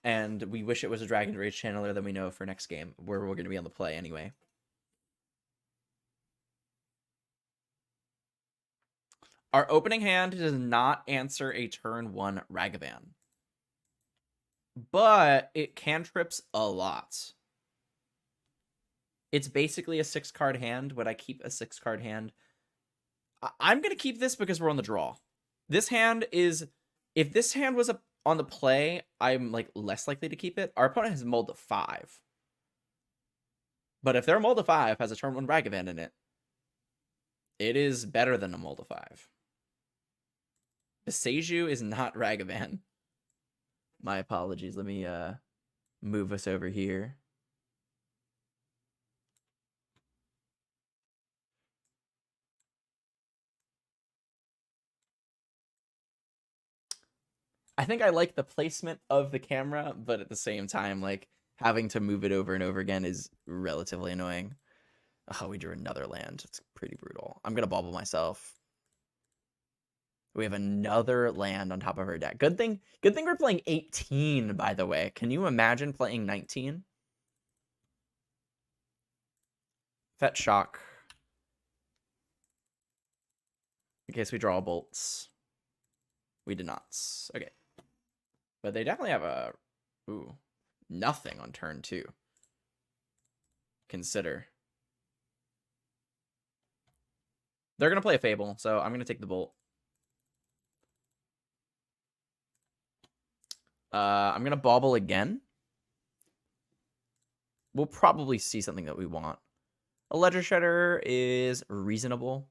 and we wish it was a Dragon Rage Channeler, then we know for next game where we're going to be on the play anyway. Our opening hand does not answer a turn 1 Ragavan, but it cantrips a lot. It's basically a 6-card hand. Would I keep a 6-card hand? I'm going to keep this because we're on the draw. This hand is... If this hand was on the play, I'm like less likely to keep it. Our opponent has Mold of 5. But if their Mold of 5 has a turn 1 Ragavan in it, it is better than a Mold of 5. Beseiju is not Ragavan. My apologies. Let me move us over here. I think I like the placement of the camera, but at the same time, like, having to move it over and over again is relatively annoying. Oh, we drew another land. It's pretty brutal. I'm going to bobble myself. We have another land on top of our deck. Good thing we're playing 18, by the way. Can you imagine playing 19? Fetch Shock. In case we draw bolts. We did not. Okay. But they definitely have a... Ooh. Nothing on turn 2. Consider. They're going to play a Fable, so I'm going to take the bolt. I'm going to bobble again. We'll probably see something that we want. A Ledger Shredder is reasonable.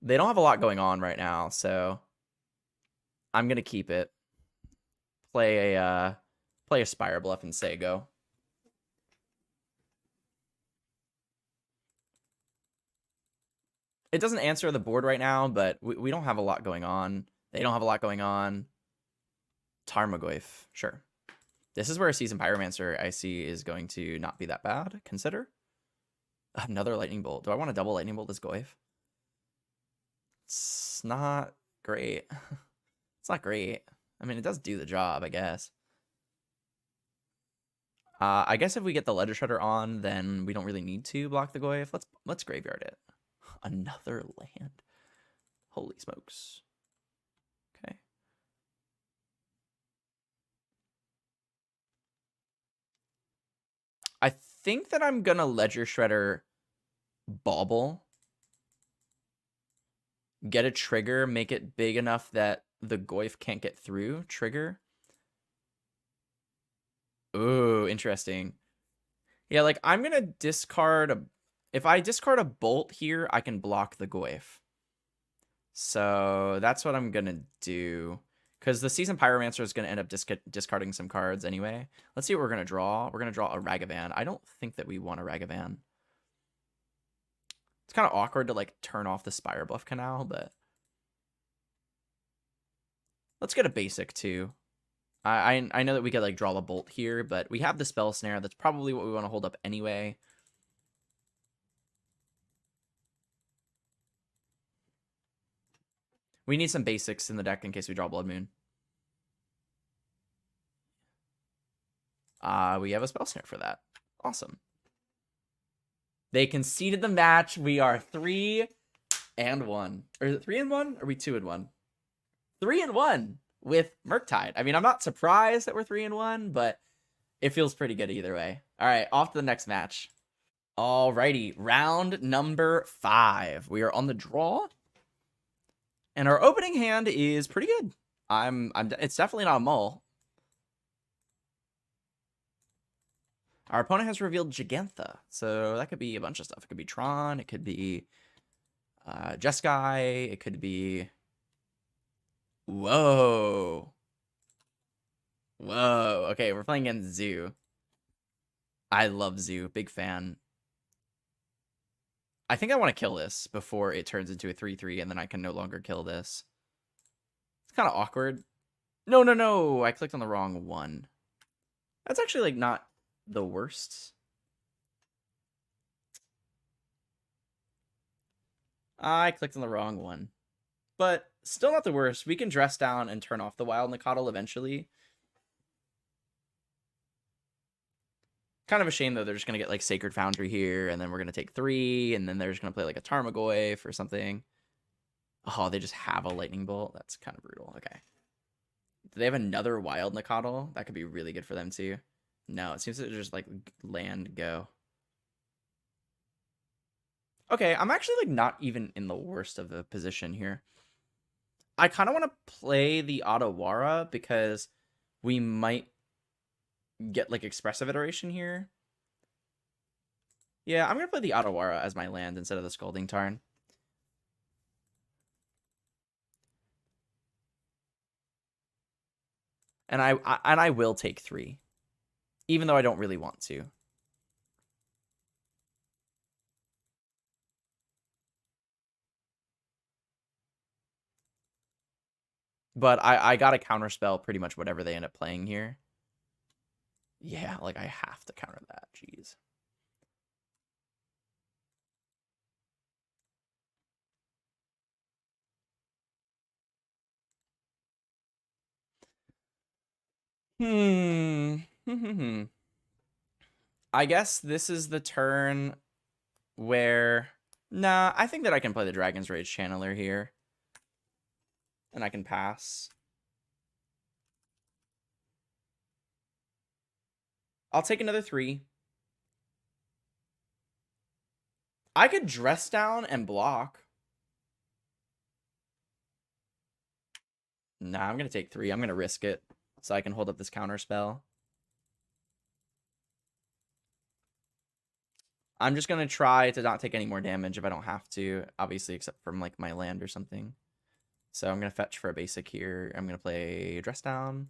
They don't have a lot going on right now, so I'm going to keep it. Play a Spire Bluff and say go. It doesn't answer the board right now, but we don't have a lot going on. They don't have a lot going on. Tarmogoyf, sure. This is where a Seasoned Pyromancer I see is going to not be that bad. Consider. Another Lightning Bolt. Do I want to double Lightning Bolt this Goyf? It's not great. It's not great. I mean, it does do the job, I guess. I guess if we get the Ledger Shredder on, then we don't really need to block the Goyf. Let's graveyard it. Another land. Holy smokes. Okay. I think that I'm gonna Ledger Shredder Bauble. Get a trigger, make it big enough that the Goyf can't get through. Trigger. Ooh, interesting. Yeah, like I'm gonna discard a... If I discard a Bolt here, I can block the Goyf. So that's what I'm gonna do. Because the Seasoned Pyromancer is gonna end up discarding some cards anyway. Let's see what we're gonna draw. We're gonna draw a Ragavan. I don't think that we want a Ragavan. It's kind of awkward to like turn off the Spire Bluff Canal, but let's get a basic too. I know that we could like draw a Bolt here, but we have the Spell Snare. That's probably what we want to hold up anyway. We need some basics in the deck in case we draw Blood Moon. We have a Spell Snare for that. Awesome. They conceded the match. We are 3-1. Or is it 3-1? Or are we 2-1? 3-1 with Murktide. I mean, I'm not surprised that we're 3-1, but it feels pretty good either way. All right, off to the next match. Alrighty, round number 5. We are on the draw. And our opening hand is pretty good. It's definitely not a mull. Our opponent has revealed Gigantha, so that could be a bunch of stuff. It could be Tron, it could be Jeskai, it could be... Whoa. Whoa. Okay, we're playing against Zoo. I love Zoo. Big fan. I think I want to kill this before it turns into a 3-3, and then I can no longer kill this. It's kind of awkward. No, no, no. I clicked on the wrong one. That's actually, like, not the worst. I clicked on the wrong one. But still not the worst. We can dress down and turn off the Wild Nicottle eventually. Kind of a shame, though. They're just going to get, like, Sacred Foundry here, and then we're going to take 3, and then they're just going to play, like, a Tarmogoyf or something. Oh, they just have a Lightning Bolt? That's kind of brutal. Okay. Do they have another Wild Nicottle? That could be really good for them, too. No, it seems to just, like, land go. Okay, I'm actually, like, not even in the worst of a position here. I kind of want to play the Otawara because we might get like Expressive Iteration here. Yeah, I'm gonna play the Otawara as my land instead of the Scalding Tarn. And I will take 3, even though I don't really want to. But I got to counterspell pretty much whatever they end up playing here. Yeah, like I have to counter that. Jeez. I guess this is the turn where... Nah, I think that I can play the Dragon's Rage Channeler here. And I can pass. I'll take another 3. I could dress down and block. Nah, I'm going to take 3. I'm going to risk it so I can hold up this counter spell. I'm just going to try to not take any more damage if I don't have to, obviously, except from like my land or something. So I'm going to fetch for a basic here. I'm going to play Dress Down.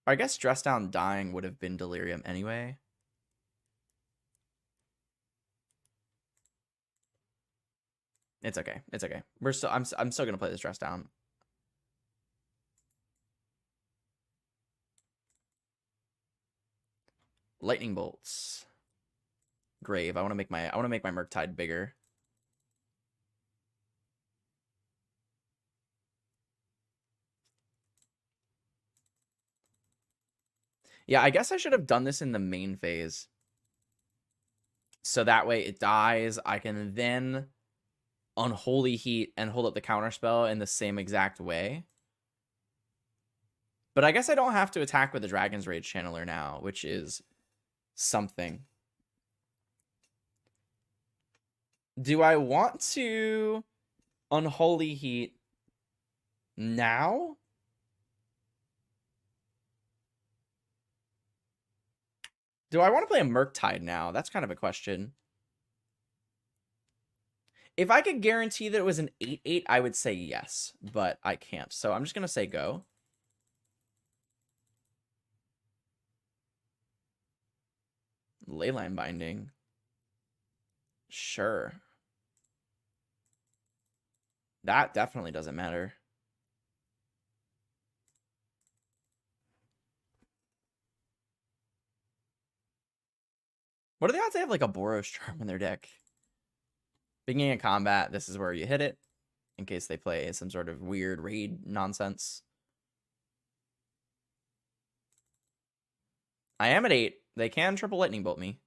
Or I guess Dress Down dying would have been Delirium anyway. It's okay. It's okay. I'm still gonna play this dress down. Lightning bolts. Grave. I want to make my murktide bigger. Yeah, I guess I should have done this in the main phase. So that way it dies. I can then Unholy Heat and hold up the counterspell in the same exact way. But I guess I don't have to attack with the Dragon's Rage Channeler now, which is something. Do I want to Unholy Heat now? Do I want to play a Murktide now? That's kind of a question. If I could guarantee that it was an 8/8, I would say yes, but I can't. So I'm just going to say go. Leyline Binding. Sure. That definitely doesn't matter. What are the odds they have like a Boros Charm in their deck? Beginning of combat, this is where you hit it, in case they play some sort of weird raid nonsense. I am at 8. They can triple lightning bolt me.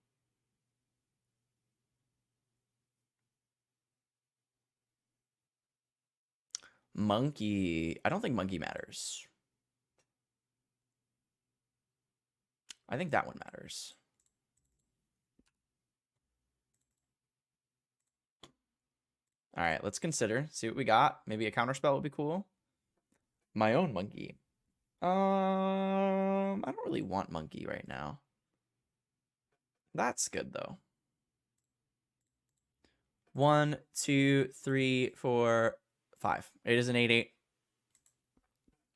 Monkey. I don't think monkey matters. I think that one matters. All right, let's consider. See what we got. Maybe a counterspell would be cool. My own monkey. I don't really want monkey right now. That's good though. 1, 2, 3, 4, 5. It is an 8/8.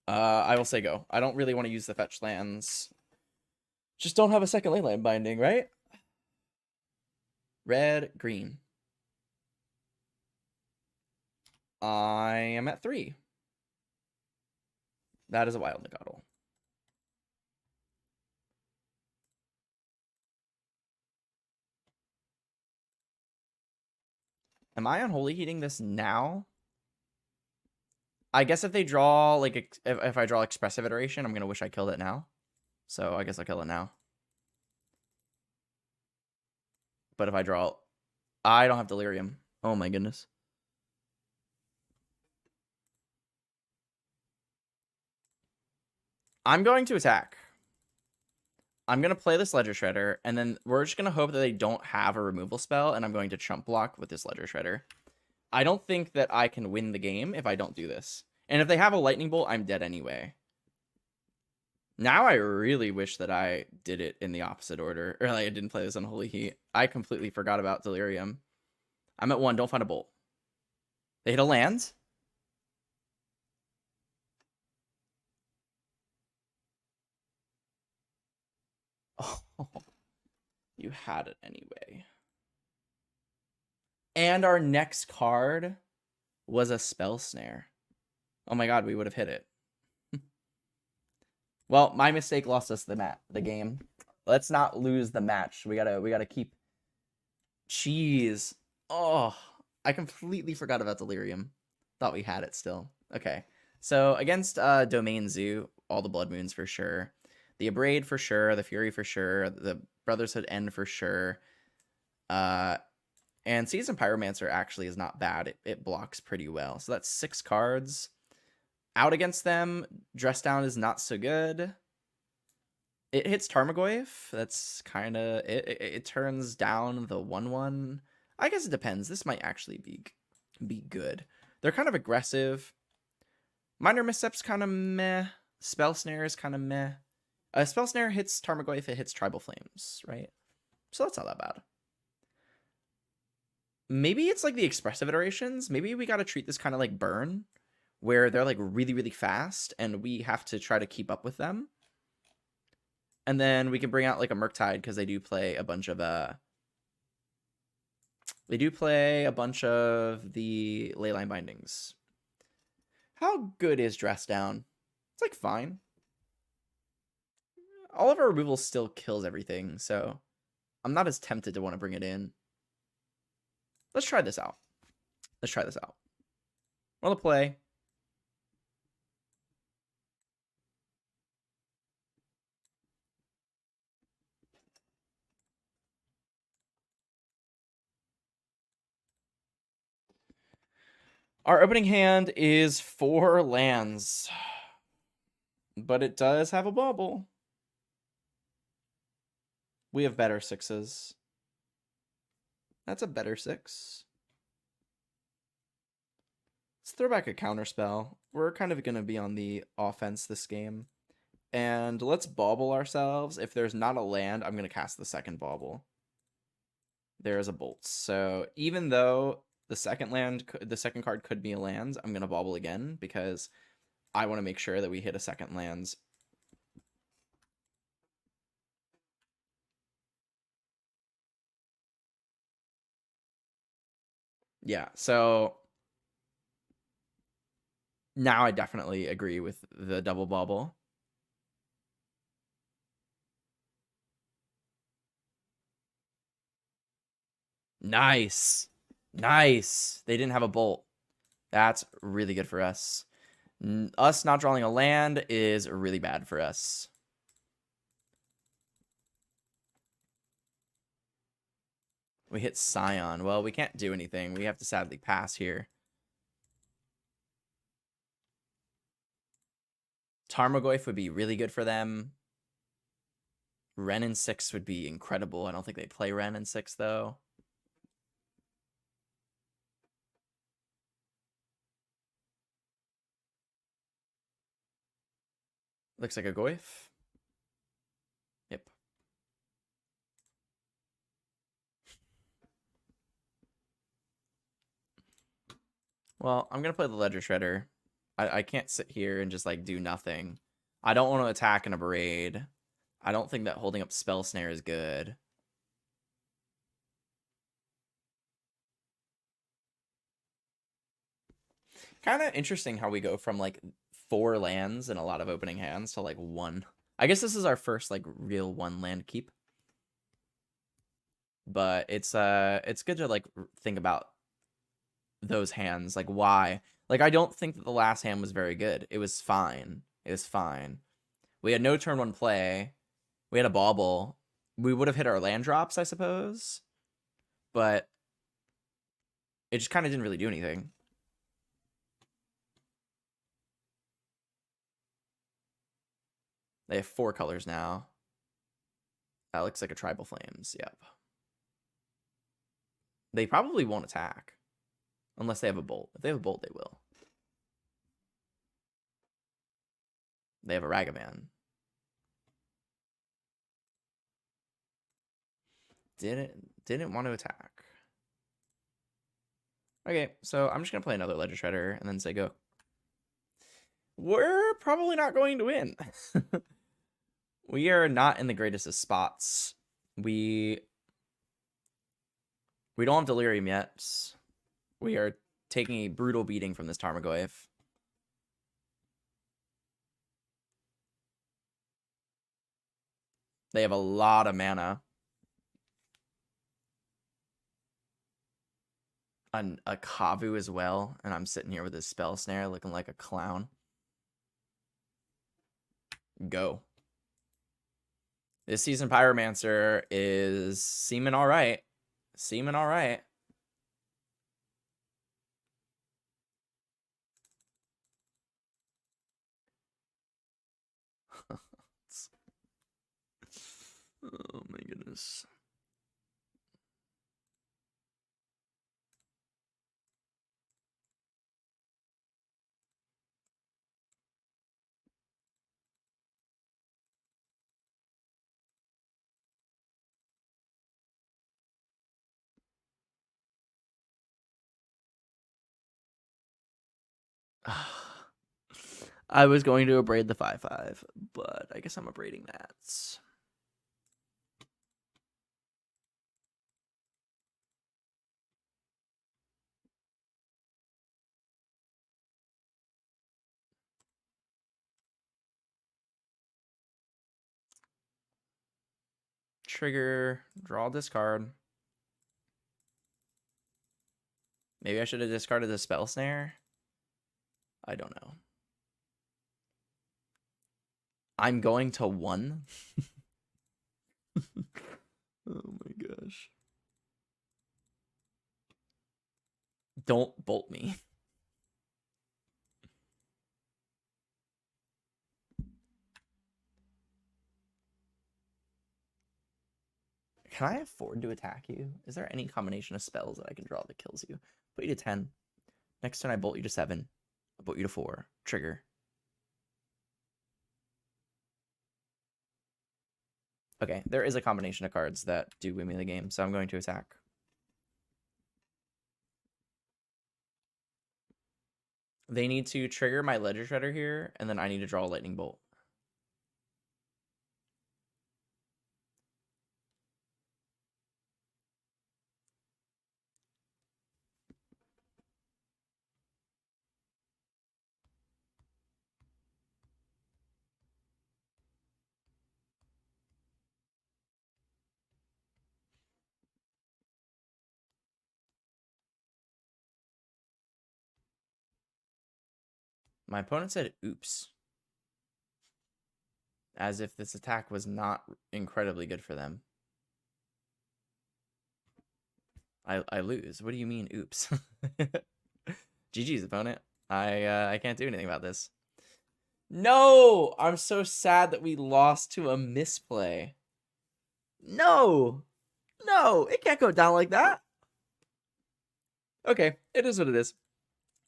I will say go. I don't really want to use the fetch lands. Just don't have a second leyline binding, right? Red, green. I am at 3. That is a wild Nagaddle. Am I Unholy Heating this now? I guess if they draw, like, if I draw Expressive Iteration, I'm going to wish I killed it now. So I guess I'll kill it now. But if I draw, I don't have Delirium. Oh my goodness. I'm going to attack. I'm going to play this Ledger Shredder, and then we're just going to hope that they don't have a removal spell, and I'm going to chump block with this Ledger Shredder. I don't think that I can win the game if I don't do this. And if they have a Lightning Bolt, I'm dead anyway. Now I really wish that I did it in the opposite order. Or like I didn't play this Unholy Heat. I completely forgot about Delirium. I'm at 1. Don't find a bolt. They hit a land. Oh, you had it anyway. And our next card was a Spell Snare. Oh my god, we would have hit it. Well, my mistake lost us the game. Let's not lose the match. We gotta keep. Jeez. Oh, I completely forgot about Delirium. Thought we had it still. Okay. So against Domain Zoo, all the Blood Moons for sure. The Abrade for sure, the Fury for sure, the Brotherhood End for sure. And Seasoned Pyromancer actually is not bad. It blocks pretty well. So that's 6 cards. Out against them, Dress Down is not so good. It hits Tarmogoyf. That's kind of... It turns down the 1/1. I guess it depends. This might actually be good. They're kind of aggressive. Minor Missteps kind of meh. Spell Snare is kind of meh. Spell Snare hits Tarmogoyf. It hits Tribal Flames, right? So that's not that bad. Maybe it's like the expressive iterations. Maybe we got to treat this kind of like Burn, where they're like really, really fast and we have to try to keep up with them. And then we can bring out like a Murktide because they do play a bunch of They do play a bunch of the Leyline Bindings. How good is Dress Down? It's like fine. All of our removal still kills everything, so I'm not as tempted to want to bring it in. Let's try this out. Let's try this out. Roll a play. Our opening hand is 4 lands, but it does have a bubble. We have better 6s. That's a better 6. Let's throw back a counterspell. We're kind of going to be on the offense this game. And let's bauble ourselves. If there's not a land, I'm going to cast the second bauble. There is a bolt. So even though the second card could be a land, I'm going to bauble again because I want to make sure that we hit a second lands. Yeah, so now I definitely agree with the double bauble. Nice. Nice. They didn't have a bolt. That's really good for us. Us not drawing a land is really bad for us. We hit Scion. Well, we can't do anything. We have to sadly pass here. Tarmogoyf would be really good for them. Ren in 6 would be incredible. I don't think they play Ren in 6, though. Looks like a Goyf. Yep. Well, I'm going to play the Ledger Shredder. I can't sit here and just, like, do nothing. I don't want to attack in a Braid. I don't think that holding up Spell Snare is good. Kind of interesting how we go from, like, 4 lands and a lot of opening hands to, like, 1. I guess this is our first, like, real 1 land keep. But it's good to, like, think about those hands. Like, why? Like, I don't think that the last hand was very good. It was fine. It was fine. We had no turn 1 play. We had a bauble. We would have hit our land drops, I suppose. But it just kind of didn't really do anything. They have 4 colors now. That looks like a Tribal Flames. Yep. They probably won't attack. Unless they have a bolt. If they have a bolt, they will. They have a Ragavan. Didn't want to attack. Okay, so I'm just going to play another Ledger Shredder and then say go. We're probably not going to win. We are not in the greatest of spots. We don't have Delirium yet. We are taking a brutal beating from this Tarmogoyf. They have a lot of mana. A Kavu as well, and I'm sitting here with his Spell Snare looking like a clown. Go. This season Pyromancer is seeming all right. Seeming all right. Oh my goodness. I was going to abrade the 5/5, but I guess I'm abrading that. trigger, draw, discard. Maybe I should have discarded the spell snare. I don't know. I'm going to 1. Oh my gosh. Don't bolt me. Can I afford to attack you? Is there any combination of spells that I can draw that kills you? Put you to 10. Next turn I bolt you to 7. I bolt you to 4. Trigger. Okay, there is a combination of cards that do win me the game, so I'm going to attack. They need to trigger my Ledger Shredder here, and then I need to draw a Lightning Bolt. My opponent said, oops. As if this attack was not incredibly good for them. I lose. What do you mean, oops? GG's, opponent. I can't do anything about this. No! I'm so sad that we lost to a misplay. No! No! It can't go down like that. Okay, it is what it is.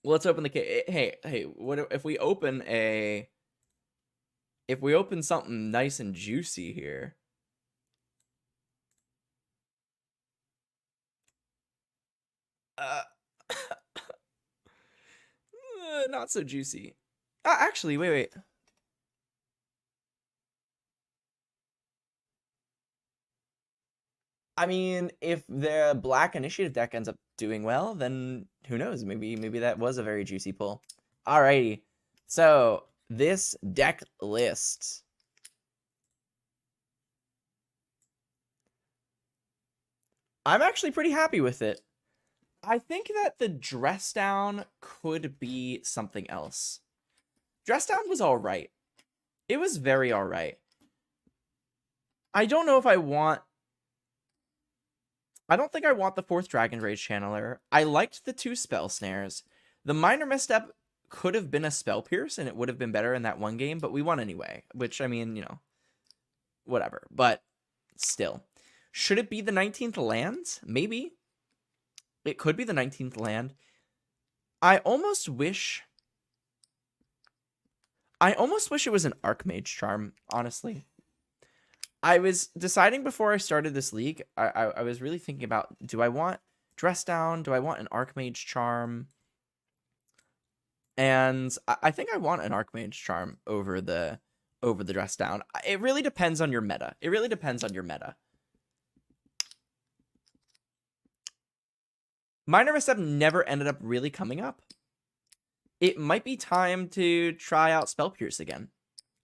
Well, let's open the case. Hey, what if we open a... If we open something nice and juicy here... not so juicy. Actually, wait. I mean, if the Black Initiative deck ends up doing well, then who knows? Maybe that was a very juicy pull. Alrighty. So, this deck list. I'm actually pretty happy with it. I think that the Dress Down could be something else. Dress Down was alright. It was very alright. I don't know if I want... I don't think I want the 4th Dragon Rage Channeler. I liked the 2 Spell Snares. The minor misstep could have been a Spell Pierce, and it would have been better in that one game, but we won anyway. Which, I mean, you know, whatever. But still. Should it be the 19th land? Maybe. It could be the 19th land. I almost wish it was an Archmage Charm, honestly. I was deciding before I started this league, I was really thinking about, do I want Dress Down? Do I want an Archmage Charm? And I think I want an Archmage Charm over the Dress Down. It really depends on your meta. It really depends on your meta. Minor Misstep never ended up really coming up. It might be time to try out Spell Pierce again.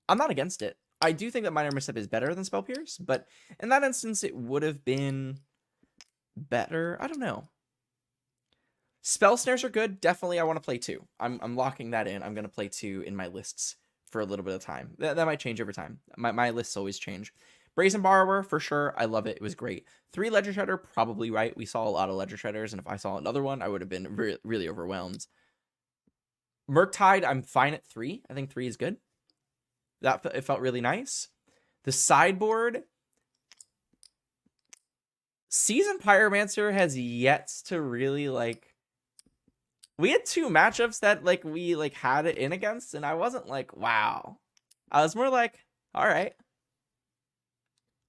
I'm not against it. I do think that Minor Misstep is better than Spell Pierce, but in that instance, it would have been better. I don't know. Spell Snares are good. Definitely, I want to play 2. I'm locking that in. I'm going to play 2 in my lists for a little bit of time. That might change over time. My lists always change. Brazen Borrower, for sure. I love it. It was great. 3 Ledger Shredder, probably right. We saw a lot of Ledger Shredders, and if I saw another one, I would have been really overwhelmed. Murktide, I'm fine at 3. I think 3 is good. It felt really nice. The sideboard, Seasoned Pyromancer has yet to really, like... We had 2 matchups that, like, we, like, had it in against, and I wasn't like, wow. I was more like, all right.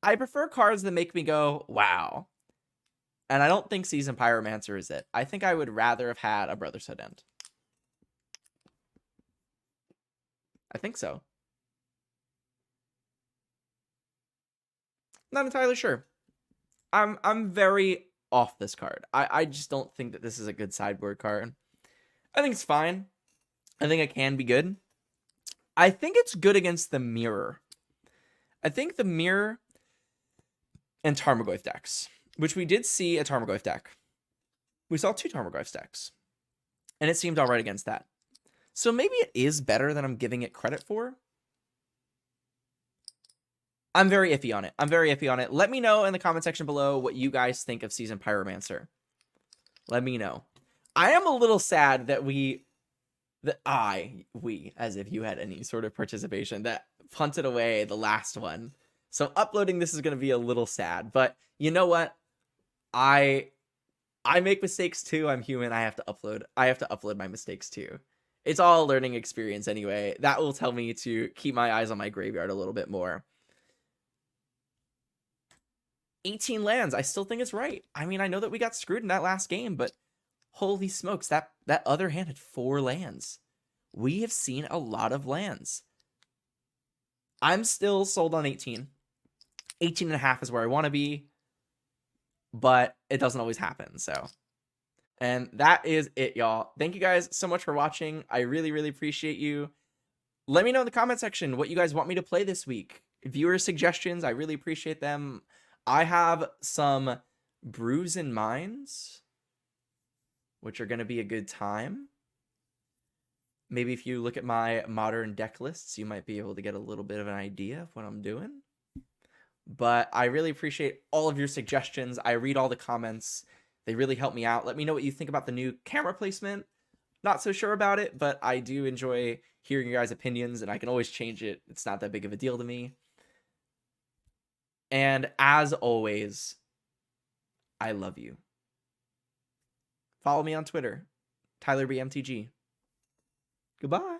I prefer cards that make me go, wow. And I don't think Seasoned Pyromancer is it. I think I would rather have had a Brotherhood End. I think so. Not entirely sure. I'm very off this card. I just don't think that this is a good sideboard card. I think it's fine. I think it can be good. I think it's good against the Mirror. I think the Mirror and Tarmogoyf decks, which we did see a Tarmogoyf deck. We saw 2 Tarmogoyf decks, and it seemed all right against that. So maybe it is better than I'm giving it credit for. I'm very iffy on it. Let me know in the comment section below what you guys think of Seasoned Pyromancer. Let me know. I am a little sad that we, as if you had any sort of participation, that punted away the last one. So uploading this is going to be a little sad, but you know what? I make mistakes too. I'm human. I have to upload my mistakes too. It's all a learning experience anyway. That will tell me to keep my eyes on my graveyard a little bit more. 18 lands. I still think it's right. I mean, I know that we got screwed in that last game, but holy smokes, that other hand had 4 lands. We have seen a lot of lands. I'm still sold on 18. 18 and a half is where I want to be, but it doesn't always happen, so. And that is it, y'all. Thank you guys so much for watching. I really, really appreciate you. Let me know in the comment section what you guys want me to play this week. Viewer suggestions, I really appreciate them. I have some brews in minds, which are going to be a good time. Maybe if you look at my modern deck lists, you might be able to get a little bit of an idea of what I'm doing. But I really appreciate all of your suggestions. I read all the comments. They really help me out. Let me know what you think about the new camera placement. Not so sure about it, but I do enjoy hearing your guys' opinions, and I can always change it. It's not that big of a deal to me. And as always, I love you. Follow me on Twitter, TylerBMTG. Goodbye.